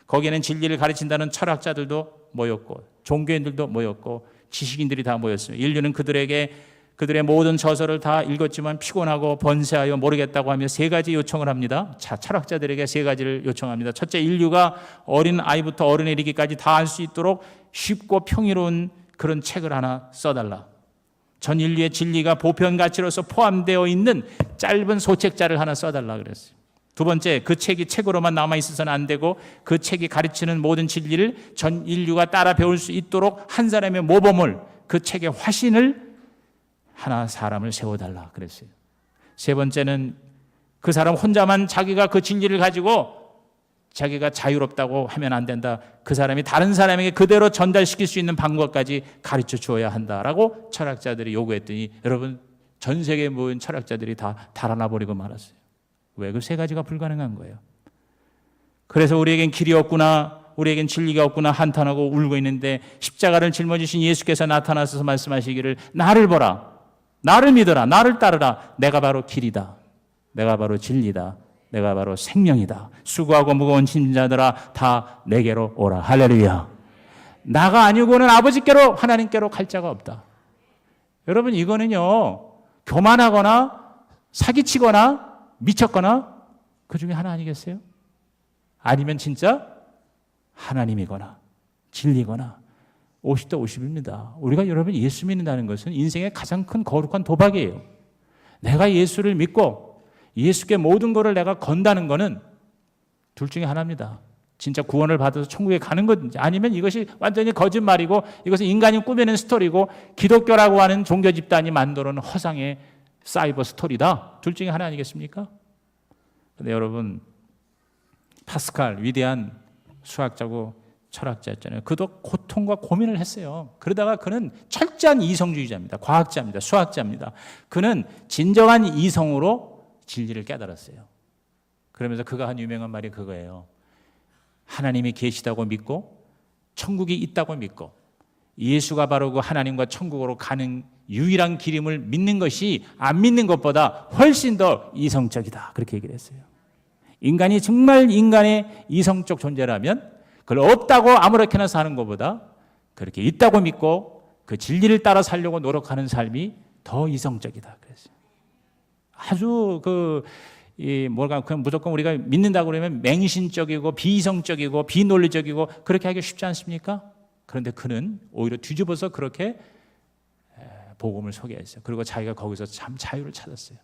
거기에는 진리를 가르친다는 철학자들도 모였고 종교인들도 모였고 지식인들이 다 모였어요. 인류는 그들의 모든 저서를 다 읽었지만 피곤하고 번세하여 모르겠다고 하며 세 가지 요청을 합니다. 철학자들에게 세 가지를 요청합니다. 첫째, 인류가 어린 아이부터 어른에 이르기까지 다 알 수 있도록 쉽고 평이로운 그런 책을 하나 써달라. 전 인류의 진리가 보편 가치로서 포함되어 있는 짧은 소책자를 하나 써달라 그랬어요. 두 번째, 그 책이 책으로만 남아 있어서는 안 되고 그 책이 가르치는 모든 진리를 전 인류가 따라 배울 수 있도록 한 사람의 모범을 그 책의 화신을 하나 사람을 세워달라 그랬어요. 세 번째는 그 사람 혼자만 자기가 그 진리를 가지고 자기가 자유롭다고 하면 안 된다. 그 사람이 다른 사람에게 그대로 전달시킬 수 있는 방법까지 가르쳐 주어야 한다라고 철학자들이 요구했더니 여러분 전 세계에 모인 철학자들이 다 달아나 버리고 말았어요. 왜? 그 세 가지가 불가능한 거예요. 그래서 우리에겐 길이 없구나, 우리에겐 진리가 없구나 한탄하고 울고 있는데 십자가를 짊어지신 예수께서 나타나셔서 말씀하시기를 나를 보라, 나를 믿어라, 나를 따르라. 내가 바로 길이다, 내가 바로 진리다, 내가 바로 생명이다. 수고하고 무거운 짐자들아 다 내게로 오라. 할렐루야. 나가 아니고는 아버지께로 하나님께로 갈 자가 없다. 여러분 이거는요 교만하거나 사기치거나 미쳤거나 그 중에 하나 아니겠어요? 아니면 진짜 하나님이거나 진리거나 50대 50입니다. 우리가 여러분 예수 믿는다는 것은 인생의 가장 큰 거룩한 도박이에요. 내가 예수를 믿고 예수께 모든 것을 내가 건다는 것은 둘 중에 하나입니다. 진짜 구원을 받아서 천국에 가는 건지 아니면 이것이 완전히 거짓말이고 이것은 인간이 꾸며낸 스토리고 기독교라고 하는 종교 집단이 만들어 놓은 허상의 사이버 스토리다. 둘 중에 하나 아니겠습니까? 그런데 여러분 파스칼 위대한 수학자고 철학자였잖아요. 그도 고통과 고민을 했어요. 그러다가 그는 철저한 이성주의자입니다. 과학자입니다. 수학자입니다. 그는 진정한 이성으로 진리를 깨달았어요. 그러면서 그가 한 유명한 말이 그거예요. 하나님이 계시다고 믿고 천국이 있다고 믿고 예수가 바로 그 하나님과 천국으로 가는 유일한 길임을 믿는 것이 안 믿는 것보다 훨씬 더 이성적이다. 그렇게 얘기를 했어요. 인간이 정말 인간의 이성적 존재라면 그걸 없다고 아무렇게나 사는 것보다 그렇게 있다고 믿고 그 진리를 따라 살려고 노력하는 삶이 더 이성적이다. 그랬어요. 아주 그냥 무조건 우리가 믿는다고 그러면 맹신적이고 비이성적이고 비논리적이고 그렇게 하기 쉽지 않습니까? 그런데 그는 오히려 뒤집어서 그렇게 복음을 소개했어요. 그리고 자기가 거기서 참 자유를 찾았어요.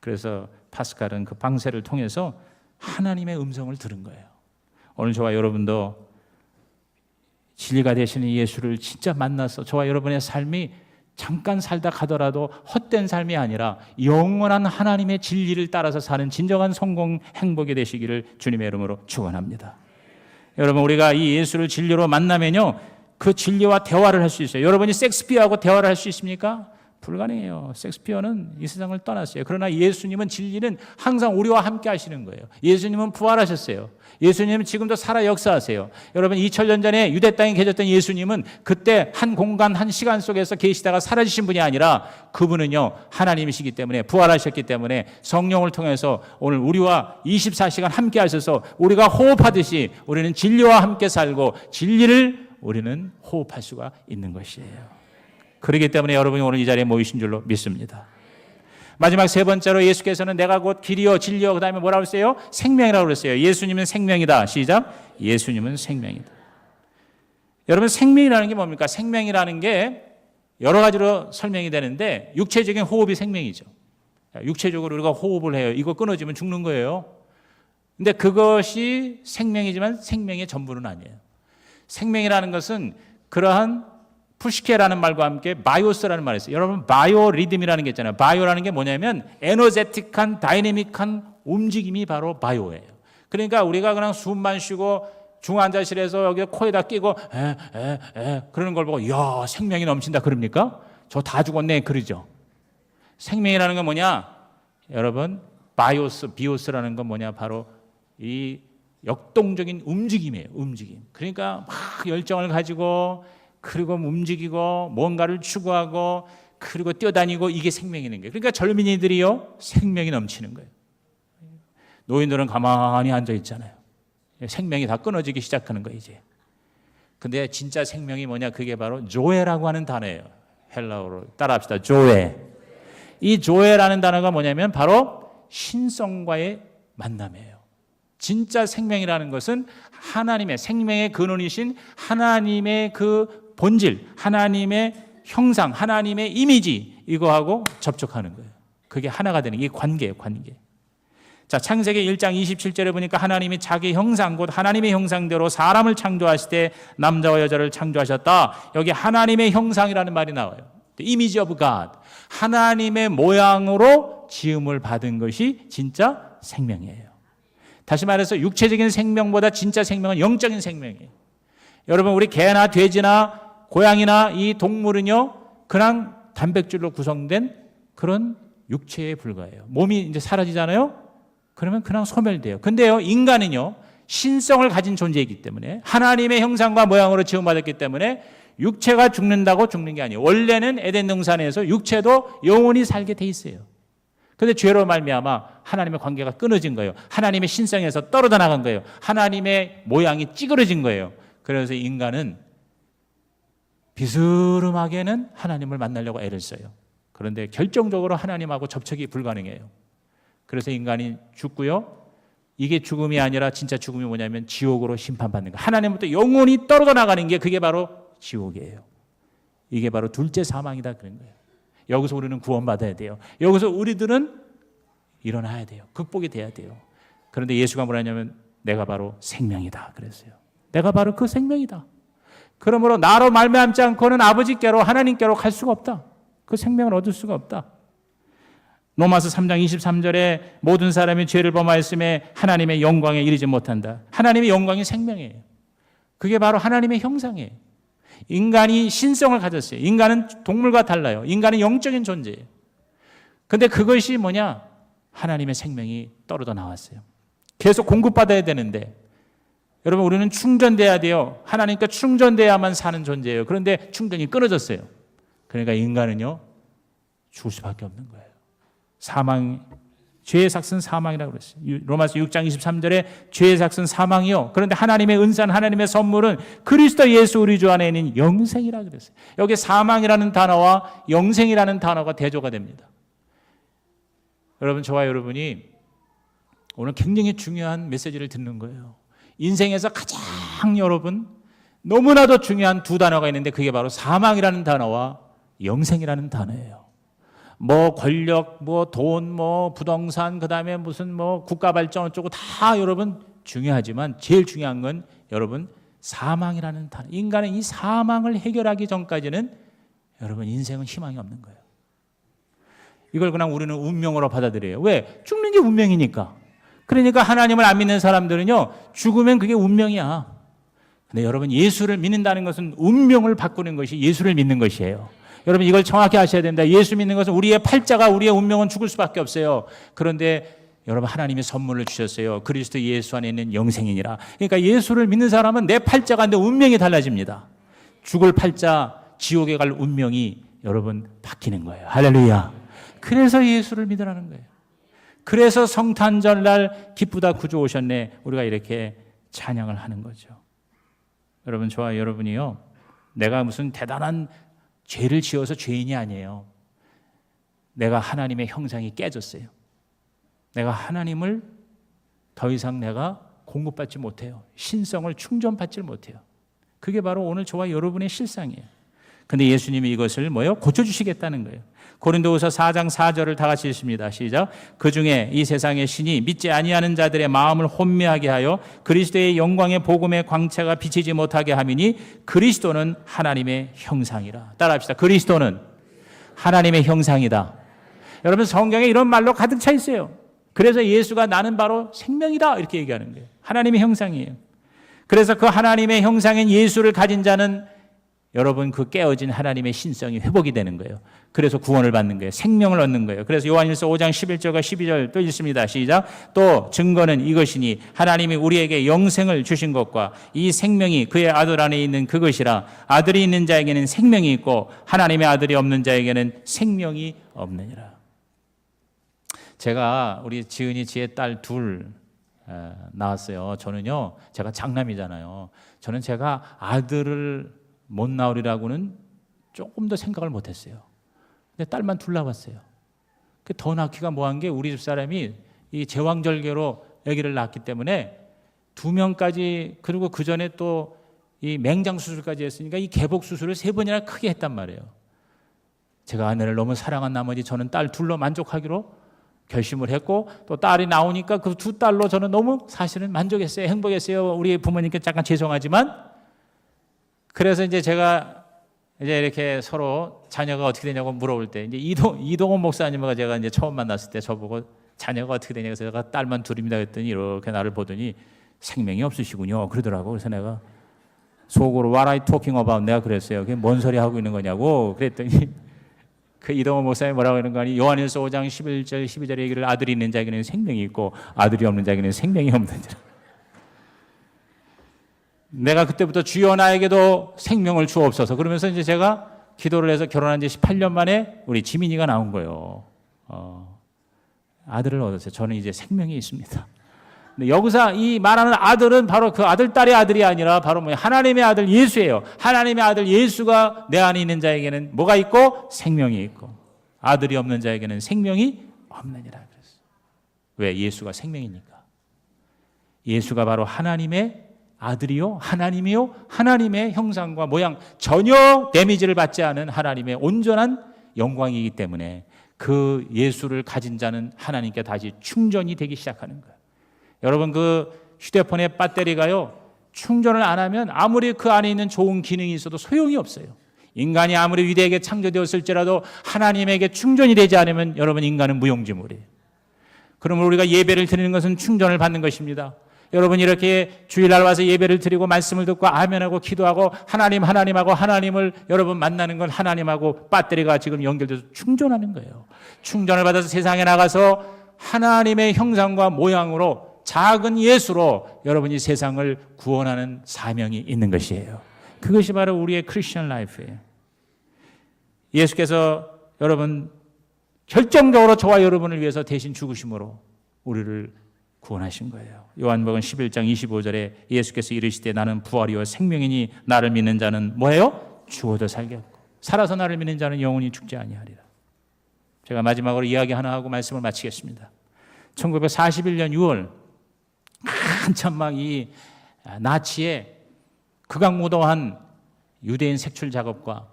그래서 파스칼은 그 방세를 통해서 하나님의 음성을 들은 거예요. 오늘 저와 여러분도 진리가 되시는 예수를 진짜 만나서 저와 여러분의 삶이 잠깐 살다 가더라도 헛된 삶이 아니라 영원한 하나님의 진리를 따라서 사는 진정한 성공 행복이 되시기를 주님의 이름으로 축원합니다. 여러분 우리가 이 예수를 진리로 만나면요 그 진리와 대화를 할 수 있어요. 여러분이 섹스피어하고 대화를 할 수 있습니까? 불가능해요. 섹스피어는 이 세상을 떠났어요. 그러나 예수님은 진리는 항상 우리와 함께 하시는 거예요. 예수님은 부활하셨어요. 예수님은 지금도 살아 역사하세요. 여러분 2000년 전에 유대 땅에 계셨던 예수님은 그때 한 공간 한 시간 속에서 계시다가 사라지신 분이 아니라 그분은요 하나님이시기 때문에 부활하셨기 때문에 성령을 통해서 오늘 우리와 24시간 함께 하셔서 우리가 호흡하듯이 우리는 진리와 함께 살고 진리를 우리는 호흡할 수가 있는 것이에요. 그렇기 때문에 여러분이 오늘 이 자리에 모이신 줄로 믿습니다. 마지막 세 번째로 예수께서는 내가 곧 길이요 진리요 그 다음에 뭐라고 했어요? 생명이라고 그랬어요. 예수님은 생명이다. 시작. 예수님은 생명이다. 여러분 생명이라는 게 뭡니까? 생명이라는 게 여러 가지로 설명이 되는데 육체적인 호흡이 생명이죠. 육체적으로 우리가 호흡을 해요. 이거 끊어지면 죽는 거예요. 근데 그것이 생명이지만 생명의 전부는 아니에요. 생명이라는 것은 그러한 푸시케라는 말과 함께 바이오스라는 말이 있어요. 여러분 바이오 리듬이라는 게 있잖아요. 바이오라는 게 뭐냐면 에너제틱한 다이내믹한 움직임이 바로 바이오예요. 그러니까 우리가 그냥 숨만 쉬고 중환자실에서 여기 코에다 끼고 그러는 걸 보고 이야 생명이 넘친다 그럽니까? 저 다 죽었네 그러죠. 생명이라는 건 뭐냐? 여러분 비오스라는 건 뭐냐? 바로 이 역동적인 움직임이에요. 움직임. 그러니까 막 열정을 가지고 그리고 움직이고 뭔가를 추구하고 그리고 뛰어다니고 이게 생명이 있는 거예요. 그러니까 젊은이들이요 생명이 넘치는 거예요. 노인들은 가만히 앉아 있잖아요. 생명이 다 끊어지기 시작하는 거예요 이제. 근데 진짜 생명이 뭐냐? 그게 바로 조에라고 하는 단어예요. 헬라어로 따라합시다. 조에. 이 조에라는 단어가 뭐냐면 바로 신성과의 만남이에요. 진짜 생명이라는 것은 하나님의 생명의 근원이신 하나님의 그 본질, 하나님의 형상, 하나님의 이미지 이거하고 접촉하는 거예요. 그게 하나가 되는 게 관계예요. 관계. 자, 창세기 1장 27절에 보니까 하나님이 자기 형상 곧 하나님의 형상대로 사람을 창조하실 때 남자와 여자를 창조하셨다. 여기 하나님의 형상이라는 말이 나와요. The image of God. 하나님의 모양으로 지음을 받은 것이 진짜 생명이에요. 다시 말해서 육체적인 생명보다 진짜 생명은 영적인 생명이에요. 여러분, 우리 개나 돼지나 고양이나 이 동물은요, 그냥 단백질로 구성된 그런 육체에 불과해요. 몸이 이제 사라지잖아요? 그러면 그냥 소멸돼요. 근데요, 인간은요, 신성을 가진 존재이기 때문에 하나님의 형상과 모양으로 지음받았기 때문에 육체가 죽는다고 죽는 게 아니에요. 원래는 에덴 동산에서 육체도 영원히 살게 돼 있어요. 그런데 죄로 말미암아 하나님의 관계가 끊어진 거예요. 하나님의 신성에서 떨어져 나간 거예요. 하나님의 모양이 찌그러진 거예요. 그래서 인간은 비스름하게는 하나님을 만나려고 애를 써요. 그런데 결정적으로 하나님하고 접촉이 불가능해요. 그래서 인간이 죽고요. 이게 죽음이 아니라 진짜 죽음이 뭐냐면 지옥으로 심판받는 거예요. 하나님부터 영원히 떨어져 나가는 게 그게 바로 지옥이에요. 이게 바로 둘째 사망이다 그런 거예요. 여기서 우리는 구원받아야 돼요. 여기서 우리들은 일어나야 돼요. 극복이 돼야 돼요. 그런데 예수가 뭐라 하냐면 내가 바로 생명이다 그랬어요. 내가 바로 그 생명이다. 그러므로 나로 말미암지 않고는 아버지께로 하나님께로 갈 수가 없다. 그 생명을 얻을 수가 없다. 로마서 3장 23절에 모든 사람이 죄를 범하였음에 하나님의 영광에 이르지 못한다. 하나님의 영광이 생명이에요. 그게 바로 하나님의 형상이에요. 인간이 신성을 가졌어요. 인간은 동물과 달라요. 인간은 영적인 존재예요. 그런데 그것이 뭐냐? 하나님의 생명이 떨어져 나왔어요. 계속 공급받아야 되는데 여러분, 우리는 충전돼야 돼요. 하나님께 충전돼야만 사는 존재예요. 그런데 충전이 끊어졌어요. 그러니까 인간은요, 죽을 수밖에 없는 거예요. 사망, 죄의 삭은 사망이라고 그랬어요. 로마서 6장 23절에 죄의 삭은 사망이요. 그런데 하나님의 은사는, 하나님의 선물은 그리스도 예수 우리 주 안에 있는 영생이라고 그랬어요. 여기 사망이라는 단어와 영생이라는 단어가 대조가 됩니다. 여러분, 저와 여러분이 오늘 굉장히 중요한 메시지를 듣는 거예요. 인생에서 가장 여러분 너무나도 중요한 두 단어가 있는데 그게 바로 사망이라는 단어와 영생이라는 단어예요. 뭐 권력, 뭐 돈, 뭐 부동산, 그다음에 무슨 뭐 국가 발전 어쩌고 다 여러분 중요하지만 제일 중요한 건 여러분 사망이라는 단어. 인간은 이 사망을 해결하기 전까지는 여러분 인생은 희망이 없는 거예요. 이걸 그냥 우리는 운명으로 받아들여요. 왜? 죽는 게 운명이니까. 그러니까 하나님을 안 믿는 사람들은요, 죽으면 그게 운명이야. 근데 여러분, 예수를 믿는다는 것은 운명을 바꾸는 것이 예수를 믿는 것이에요. 여러분, 이걸 정확히 아셔야 됩니다. 예수 믿는 것은 우리의 팔자가, 우리의 운명은 죽을 수밖에 없어요. 그런데 여러분, 하나님이 선물을 주셨어요. 그리스도 예수 안에 있는 영생이니라. 그러니까 예수를 믿는 사람은 내 팔자가 내 운명이 달라집니다. 죽을 팔자, 지옥에 갈 운명이 여러분 바뀌는 거예요. 할렐루야. 그래서 예수를 믿으라는 거예요. 그래서 성탄절날 기쁘다 구주 오셨네, 우리가 이렇게 찬양을 하는 거죠. 여러분, 저와 여러분이요, 내가 무슨 대단한 죄를 지어서 죄인이 아니에요. 내가 하나님의 형상이 깨졌어요. 내가 하나님을 더 이상 내가 공급받지 못해요. 신성을 충전받지 못해요. 그게 바로 오늘 저와 여러분의 실상이에요. 근데 예수님이 이것을 뭐요? 고쳐주시겠다는 거예요. 고린도후서 4장 4절을 다 같이 읽습니다. 시작. 그중에 이 세상의 신이 믿지 아니하는 자들의 마음을 혼미하게 하여 그리스도의 영광의 복음의 광채가 비치지 못하게 함이니 그리스도는 하나님의 형상이라. 따라합시다. 그리스도는 하나님의 형상이다. 여러분, 성경에 이런 말로 가득 차 있어요. 그래서 예수가 나는 바로 생명이다 이렇게 얘기하는 거예요. 하나님의 형상이에요. 그래서 그 하나님의 형상인 예수를 가진 자는 여러분 그 깨어진 하나님의 신성이 회복이 되는 거예요. 그래서 구원을 받는 거예요. 생명을 얻는 거예요. 그래서 요한일서 5장 11절과 12절 또 읽습니다. 시작. 또 증거는 이것이니 하나님이 우리에게 영생을 주신 것과 이 생명이 그의 아들 안에 있는 그것이라. 아들이 있는 자에게는 생명이 있고 하나님의 아들이 없는 자에게는 생명이 없느니라. 제가 우리 지은이 지의 딸 둘 낳았어요. 저는요, 제가 장남이잖아요. 저는 제가 아들을 못 낳으리라고는 조금 더 생각을 못했어요. 근데 딸만 둘 낳았어요. 더 낳기가 뭐한 게 우리 집 사람이 이 제왕절개로 아기를 낳기 때문에 2명까지, 그리고 그 전에 또 이 맹장 수술까지 했으니까 이 개복 수술을 3번이나 크게 했단 말이에요. 제가 아내를 너무 사랑한 나머지 저는 딸 둘로 만족하기로 결심을 했고, 또 딸이 나오니까 그 2딸로 저는 너무 사실은 만족했어요. 행복했어요. 우리 부모님께 잠깐 죄송하지만. 그래서 이제 제가 이제 이렇게 서로 자녀가 어떻게 되냐고 물어볼 때 이제 이동원 목사님과 제가 이제 처음 만났을 때 저보고 자녀가 어떻게 되냐고 해서 제가 딸만 둘입니다 했더니 이렇게 나를 보더니 생명이 없으시군요 그러더라고. 그래서 내가 속으로 What are you talking about? 내가 그랬어요. 그게 뭔 소리 하고 있는 거냐고 그랬더니 그 이동원 목사님이 뭐라고 하는 거 아니 요한일서 5장 11절 12절에 얘기를 아들이 있는 자에게는 생명이 있고 아들이 없는 자에게는 생명이 없는 자. 내가 그때부터 주여 나에게도 생명을 주옵소서 그러면서 이제 제가 기도를 해서 결혼한 지 18년 만에 우리 지민이가 나온 거예요. 아들을 얻었어요. 저는 이제 생명이 있습니다. 근데 여기서 이 말하는 아들은 바로 그 아들, 딸의 아들이 아니라 바로 하나님의 아들 예수예요. 하나님의 아들 예수가 내 안에 있는 자에게는 뭐가 있고? 생명이 있고 아들이 없는 자에게는 생명이 없느니라 그랬어요. 왜? 예수가 생명이니까. 예수가 바로 하나님의 아들이요 하나님이요 하나님의 형상과 모양 전혀 데미지를 받지 않은 하나님의 온전한 영광이기 때문에 그 예수를 가진 자는 하나님께 다시 충전이 되기 시작하는 거예요. 여러분 그 휴대폰의 배터리가요 충전을 안 하면 아무리 그 안에 있는 좋은 기능이 있어도 소용이 없어요. 인간이 아무리 위대하게 창조되었을지라도 하나님에게 충전이 되지 않으면 여러분 인간은 무용지물이에요. 그러면 우리가 예배를 드리는 것은 충전을 받는 것입니다. 여러분 이렇게 주일날 와서 예배를 드리고 말씀을 듣고 아멘하고 기도하고 하나님하고 하나님을 여러분 만나는 건 하나님하고 배터리가 지금 연결돼서 충전하는 거예요. 충전을 받아서 세상에 나가서 하나님의 형상과 모양으로 작은 예수로 여러분이 세상을 구원하는 사명이 있는 것이에요. 그것이 바로 우리의 크리스천 라이프예요. 예수께서 여러분 결정적으로 저와 여러분을 위해서 대신 죽으심으로 우리를 구원하신 거예요. 요한복음 11장 25절에 예수께서 이르시되 나는 부활이요 생명이니 나를 믿는 자는 뭐예요? 죽어도 살겠고 살아서 나를 믿는 자는 영원히 죽지 아니하리라. 제가 마지막으로 이야기 하나 하고 말씀을 마치겠습니다. 1941년 6월 한참 막 이 나치의 극악무도한 유대인 색출 작업과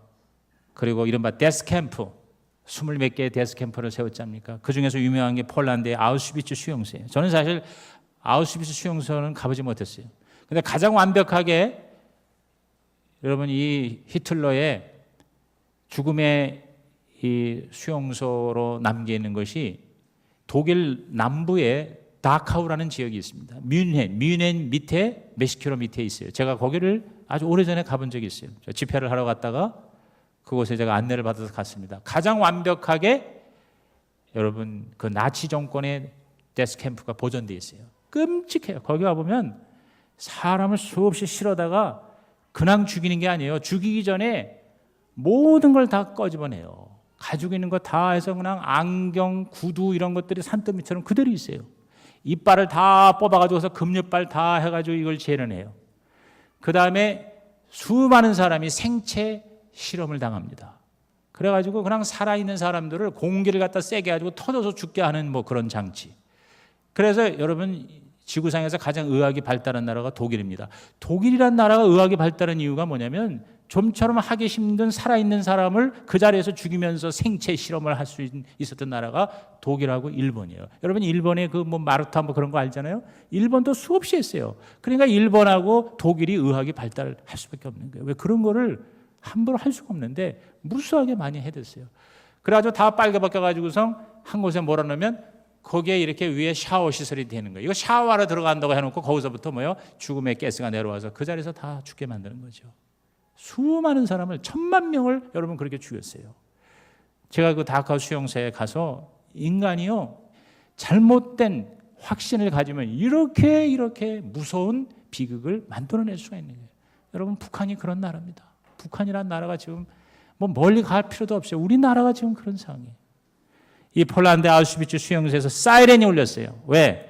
그리고 이른바 데스캠프 20몇 개의 데스캠프를 세웠지 않습니까? 그중에서 유명한 게 폴란드의 아우슈비츠 수용소예요. 저는 사실 아우슈비츠 수용소는 가보지 못했어요. 근데 가장 완벽하게 여러분 이 히틀러의 죽음의 이 수용소로 남겨있는 것이 독일 남부에 다카우라는 지역이 있습니다. 뮌헨 밑에 몇십 킬로 밑에 있어요. 제가 거기를 아주 오래전에 가본 적이 있어요. 저 집회를 하러 갔다가 그곳에 제가 안내를 받아서 갔습니다. 가장 완벽하게 여러분 그 나치 정권의 데스캠프가 보존되어 있어요. 끔찍해요. 거기 와보면 사람을 수없이 실어다가 그냥 죽이는 게 아니에요. 죽이기 전에 모든 걸 다 꺼집어내요. 가지고 있는 거 다 해서 그냥 안경, 구두 이런 것들이 산더미처럼 그대로 있어요. 이빨을 다 뽑아가지고서 금류빨 다 해가지고 이걸 재련해요. 그 다음에 수많은 사람이 생체 실험을 당합니다. 그래가지고 그냥 살아있는 사람들을 공기를 갖다 세게 가지고 터져서 죽게 하는 뭐 그런 장치. 그래서 여러분 지구상에서 가장 의학이 발달한 나라가 독일입니다. 독일이란 나라가 의학이 발달한 이유가 뭐냐면 좀처럼 하기 힘든 살아있는 사람을 그 자리에서 죽이면서 생체 실험을 할 수 있었던 나라가 독일하고 일본이에요. 여러분 일본의 그 뭐 마루타 뭐 그런 거 알잖아요. 일본도 수없이 했어요. 그러니까 일본하고 독일이 의학이 발달할 수밖에 없는 거예요. 왜 그런 거를 함부로 할 수가 없는데 무수하게 많이 해댔어요. 그래가지고 다 빨개 벗겨가지고서 한 곳에 몰아넣으면 거기에 이렇게 위에 샤워 시설이 되는 거예요. 이거 샤워하러 들어간다고 해놓고 거기서부터 뭐요? 죽음의 가스가 내려와서 그 자리에서 다 죽게 만드는 거죠. 수많은 사람을 1000만 명을 여러분 그렇게 죽였어요. 제가 그 다카우 수용소에 가서 인간이요 잘못된 확신을 가지면 이렇게 무서운 비극을 만들어낼 수가 있는 거예요. 여러분 북한이 그런 나라입니다. 북한이라는 나라가 지금 뭐 멀리 갈 필요도 없어요. 우리나라가 지금 그런 상황이에요. 이 폴란드 아우슈비츠 수용소에서 사이렌이 울렸어요. 왜?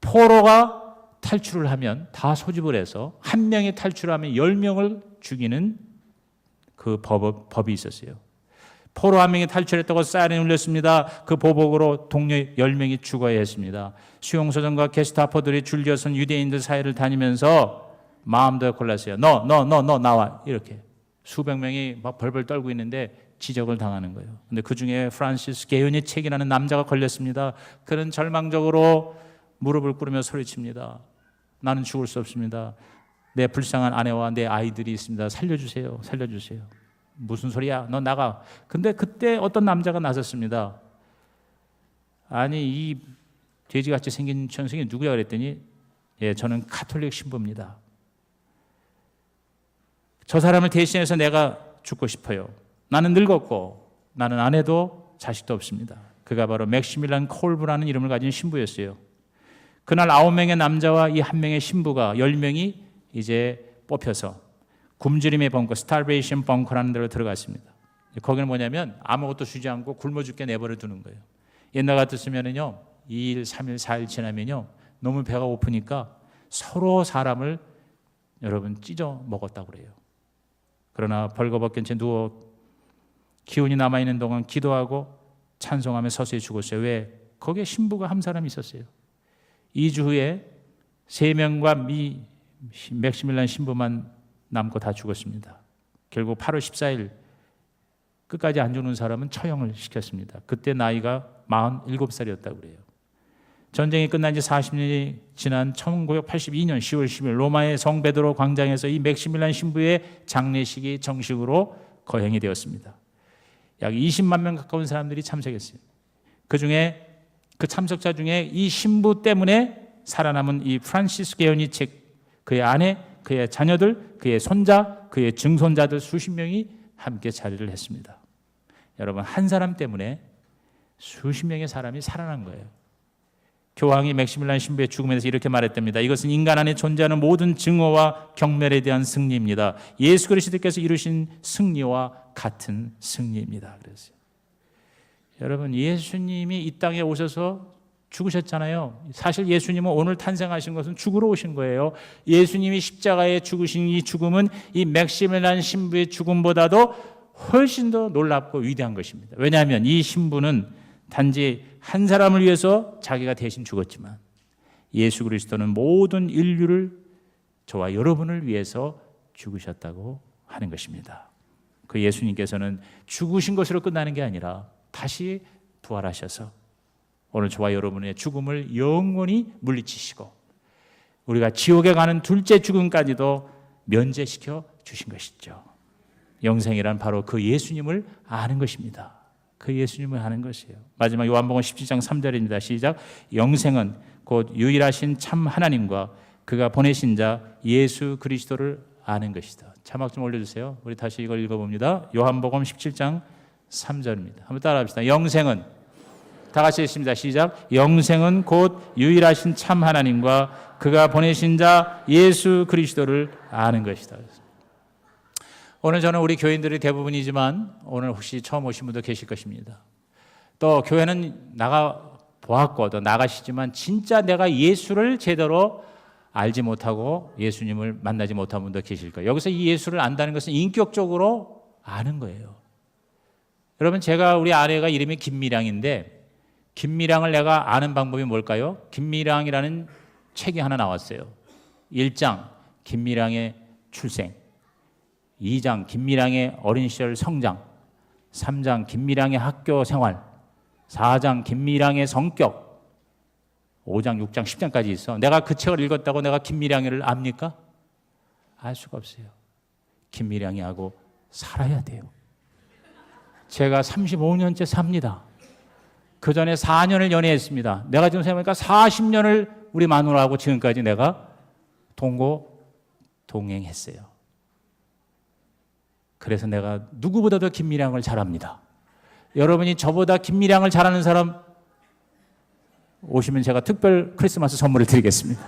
포로가 탈출을 하면 다 소집을 해서 한 명이 탈출하면 10명을 죽이는 그 법이 있었어요. 포로 한 명이 탈출했다고 사이렌이 울렸습니다. 그 보복으로 동료 10명이 죽어야 했습니다. 수용소장과 게스타포들이 줄지어선 유대인들 사이를 다니면서 마음도 골랐어요. 너 나와 이렇게 수백 명이 막 벌벌 떨고 있는데 지적을 당하는 거예요. 근데 그 중에 프란시스 게요니 책이라는 남자가 걸렸습니다. 그는 절망적으로 무릎을 꿇으며 소리칩니다. 나는 죽을 수 없습니다. 내 불쌍한 아내와 내 아이들이 있습니다. 살려주세요. 살려주세요. 무슨 소리야? 너 나가. 근데 그때 어떤 남자가 나섰습니다. 아니 이 돼지같이 생긴 천성이 누구야 그랬더니 예, 저는 가톨릭 신부입니다. 저 사람을 대신해서 내가 죽고 싶어요. 나는 늙었고 나는 아내도 자식도 없습니다. 그가 바로 맥시밀란 콜브라는 이름을 가진 신부였어요. 그날 9명의 남자와 이 1명의 신부가 10명이 이제 뽑혀서 굶주림의 벙커, 스타베이션 벙커라는 데로 들어갔습니다. 거기는 뭐냐면 아무것도 주지 않고 굶어 죽게 내버려 두는 거예요. 옛날 같았으면요 2일, 3일, 4일 지나면요 너무 배가 고프니까 서로 사람을 여러분 찢어 먹었다고 그래요. 그러나 벌거벗긴 채 누워 기운이 남아있는 동안 기도하고 찬송하며 서서히 죽었어요. 왜? 거기에 신부가 한 사람이 있었어요. 2주 후에 3명과 맥시밀란 신부만 남고 다 죽었습니다. 결국 8월 14일 끝까지 안 죽는 사람은 처형을 시켰습니다. 그때 나이가 47살이었다고 그래요. 전쟁이 끝난 지 40년이 지난 1982년 10월 10일 로마의 성 베드로 광장에서 이 맥시밀란 신부의 장례식이 정식으로 거행이 되었습니다. 약 20만 명 가까운 사람들이 참석했어요. 그중에 그 참석자 중에 이 신부 때문에 살아남은 이 프란시스 게오니책, 그의 아내, 그의 자녀들, 그의 손자, 그의 증손자들 수십 명이 함께 자리를 했습니다. 여러분, 한 사람 때문에 수십 명의 사람이 살아난 거예요. 교황이 맥시밀란 신부의 죽음에 대해서 이렇게 말했답니다. 이것은 인간 안에 존재하는 모든 증오와 경멸에 대한 승리입니다. 예수 그리스도께서 이루신 승리와 같은 승리입니다. 그랬어요. 여러분, 예수님이 이 땅에 오셔서 죽으셨잖아요. 사실 예수님은 오늘 탄생하신 것은 죽으러 오신 거예요. 예수님이 십자가에 죽으신 이 죽음은 이 맥시밀란 신부의 죽음보다도 훨씬 더 놀랍고 위대한 것입니다. 왜냐하면 이 신부는 단지 한 사람을 위해서 자기가 대신 죽었지만 예수 그리스도는 모든 인류를, 저와 여러분을 위해서 죽으셨다고 하는 것입니다. 그 예수님께서는 죽으신 것으로 끝나는 게 아니라 다시 부활하셔서 오늘 저와 여러분의 죽음을 영원히 물리치시고 우리가 지옥에 가는 둘째 죽음까지도 면제시켜 주신 것이죠. 영생이란 바로 그 예수님을 아는 것입니다. 그 예수님을 아는 것이에요. 마지막 요한복음 17장 3절입니다. 시작. 영생은 곧 유일하신 참 하나님과 그가 보내신 자 예수 그리스도를 아는 것이다. 자막 좀 올려주세요. 우리 다시 이걸 읽어봅니다. 요한복음 17장 3절입니다. 한번 따라합시다. 영생은, 다 같이 읽습니다. 시작. 영생은 곧 유일하신 참 하나님과 그가 보내신 자 예수 그리스도를 아는 것이다. 오늘 저는 우리 교인들이 대부분이지만 오늘 혹시 처음 오신 분도 계실 것입니다. 또 교회는 나가 보았고 또 나가시지만 진짜 내가 예수를 제대로 알지 못하고 예수님을 만나지 못한 분도 계실 거예요. 여기서 이 예수를 안다는 것은 인격적으로 아는 거예요. 여러분, 제가 우리 아내가 이름이 김미량인데 김미량을 내가 아는 방법이 뭘까요? 김미량이라는 책이 하나 나왔어요. 1장 김미량의 출생, 2장 김미량의 어린 시절 성장, 3장 김미량의 학교 생활, 4장 김미량의 성격, 5장, 6장, 10장까지 있어. 내가 그 책을 읽었다고 내가 김미량이를 압니까? 알 수가 없어요. 김미량이하고 살아야 돼요. 제가 35년째 삽니다. 그 전에 4년을 연애했습니다. 내가 지금 생각해보니까 40년을 우리 마누라하고 지금까지 내가 동행했어요. 그래서 내가 누구보다도 김미량을 잘 압니다. 여러분이 저보다 김미량을 잘하는 사람 오시면 제가 특별 크리스마스 선물을 드리겠습니다.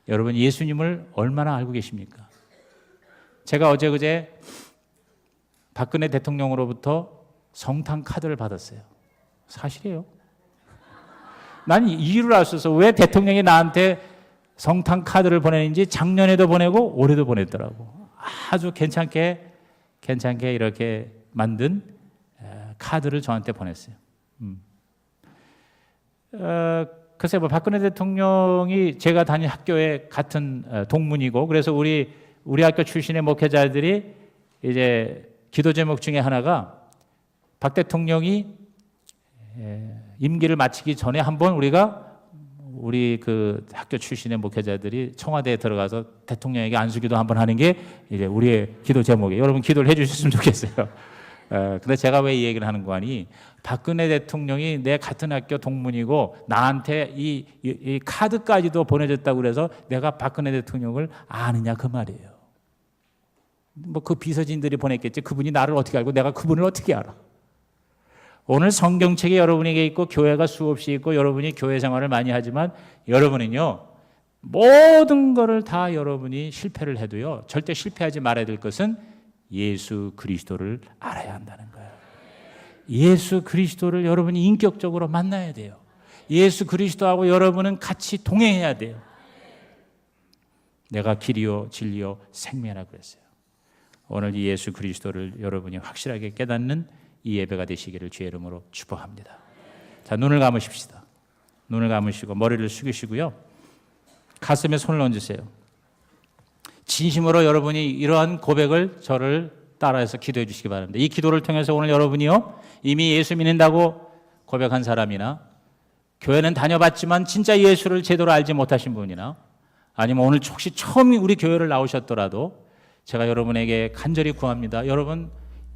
여러분, 예수님을 얼마나 알고 계십니까? 제가 어제 그제 박근혜 대통령으로부터 성탄 카드를 받았어요. 사실이에요. 난 이유를 알 수 없어. 왜 대통령이 나한테 성탄 카드를 보내는지 작년에도 보내고 올해도 보냈더라고. 아주 괜찮게 이렇게 만든 카드를 저한테 보냈어요. 글쎄, 박근혜 대통령이 제가 다닌 학교의 같은 동문이고, 그래서 우리 학교 출신의 목회자들이 이제 기도 제목 중에 하나가 박 대통령이 임기를 마치기 전에 한번 우리가 우리 그 학교 출신의 목회자들이 청와대에 들어가서 대통령에게 안수기도 한번 하는 게 이제 우리의 기도 제목이에요. 여러분 기도를 해주셨으면 좋겠어요. 근데 제가 왜 이 얘기를 하는 거 아니? 박근혜 대통령이 내 같은 학교 동문이고 나한테 이 카드까지도 보내줬다고 그래서 내가 박근혜 대통령을 아느냐 그 말이에요. 뭐 그 비서진들이 보냈겠지. 그분이 나를 어떻게 알고 내가 그분을 어떻게 알아? 오늘 성경책이 여러분에게 있고 교회가 수없이 있고 여러분이 교회 생활을 많이 하지만 여러분은요 모든 것을 다 여러분이 실패를 해도요 절대 실패하지 말아야 될 것은 예수 그리스도를 알아야 한다는 거예요. 예수 그리스도를 여러분이 인격적으로 만나야 돼요. 예수 그리스도하고 여러분은 같이 동행해야 돼요. 내가 길이요 진리요 생명이라고 그랬어요. 오늘 이 예수 그리스도를 여러분이 확실하게 깨닫는 이 예배가 되시기를 주의 이름으로 축복합니다. 자, 눈을 감으십시다. 눈을 감으시고 머리를 숙이시고요. 가슴에 손을 얹으세요. 진심으로 여러분이 이러한 고백을 저를 따라해서 기도해 주시기 바랍니다. 이 기도를 통해서 오늘 여러분이요 이미 예수 믿는다고 고백한 사람이나 교회는 다녀봤지만 진짜 예수를 제대로 알지 못하신 분이나 아니면 오늘 혹시 처음 우리 교회를 나오셨더라도 제가 여러분에게 간절히 구합니다. 여러분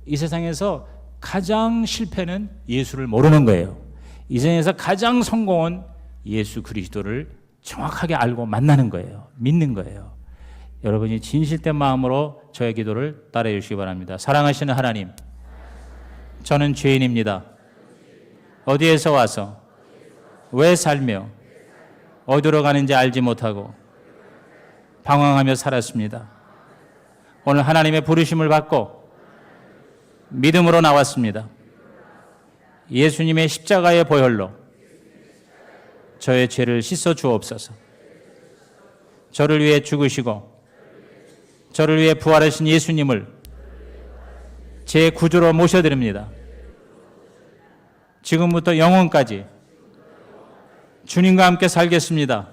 이 세상에서 가장 실패는 예수를 모르는 거예요. 이 세상에서 가장 성공은 예수 그리스도를 정확하게 알고 만나는 거예요. 믿는 거예요. 여러분이 진실된 마음으로 저의 기도를 따라해 주시기 바랍니다. 사랑하시는 하나님, 저는 죄인입니다. 어디에서 와서 왜 살며 어디로 가는지 알지 못하고 방황하며 살았습니다. 오늘 하나님의 부르심을 받고 믿음으로 나왔습니다. 예수님의 십자가의 보혈로 저의 죄를 씻어 주옵소서. 저를 위해 죽으시고 저를 위해 부활하신 예수님을 제 구주로 모셔드립니다. 지금부터 영원까지 주님과 함께 살겠습니다.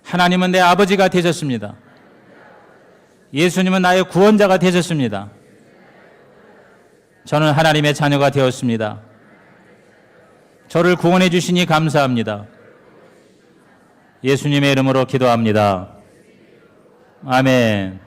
하나님은 내 아버지가 되셨습니다. 예수님은 나의 구원자가 되셨습니다. 저는 하나님의 자녀가 되었습니다. 저를 구원해 주시니 감사합니다. 예수님의 이름으로 기도합니다. 아멘.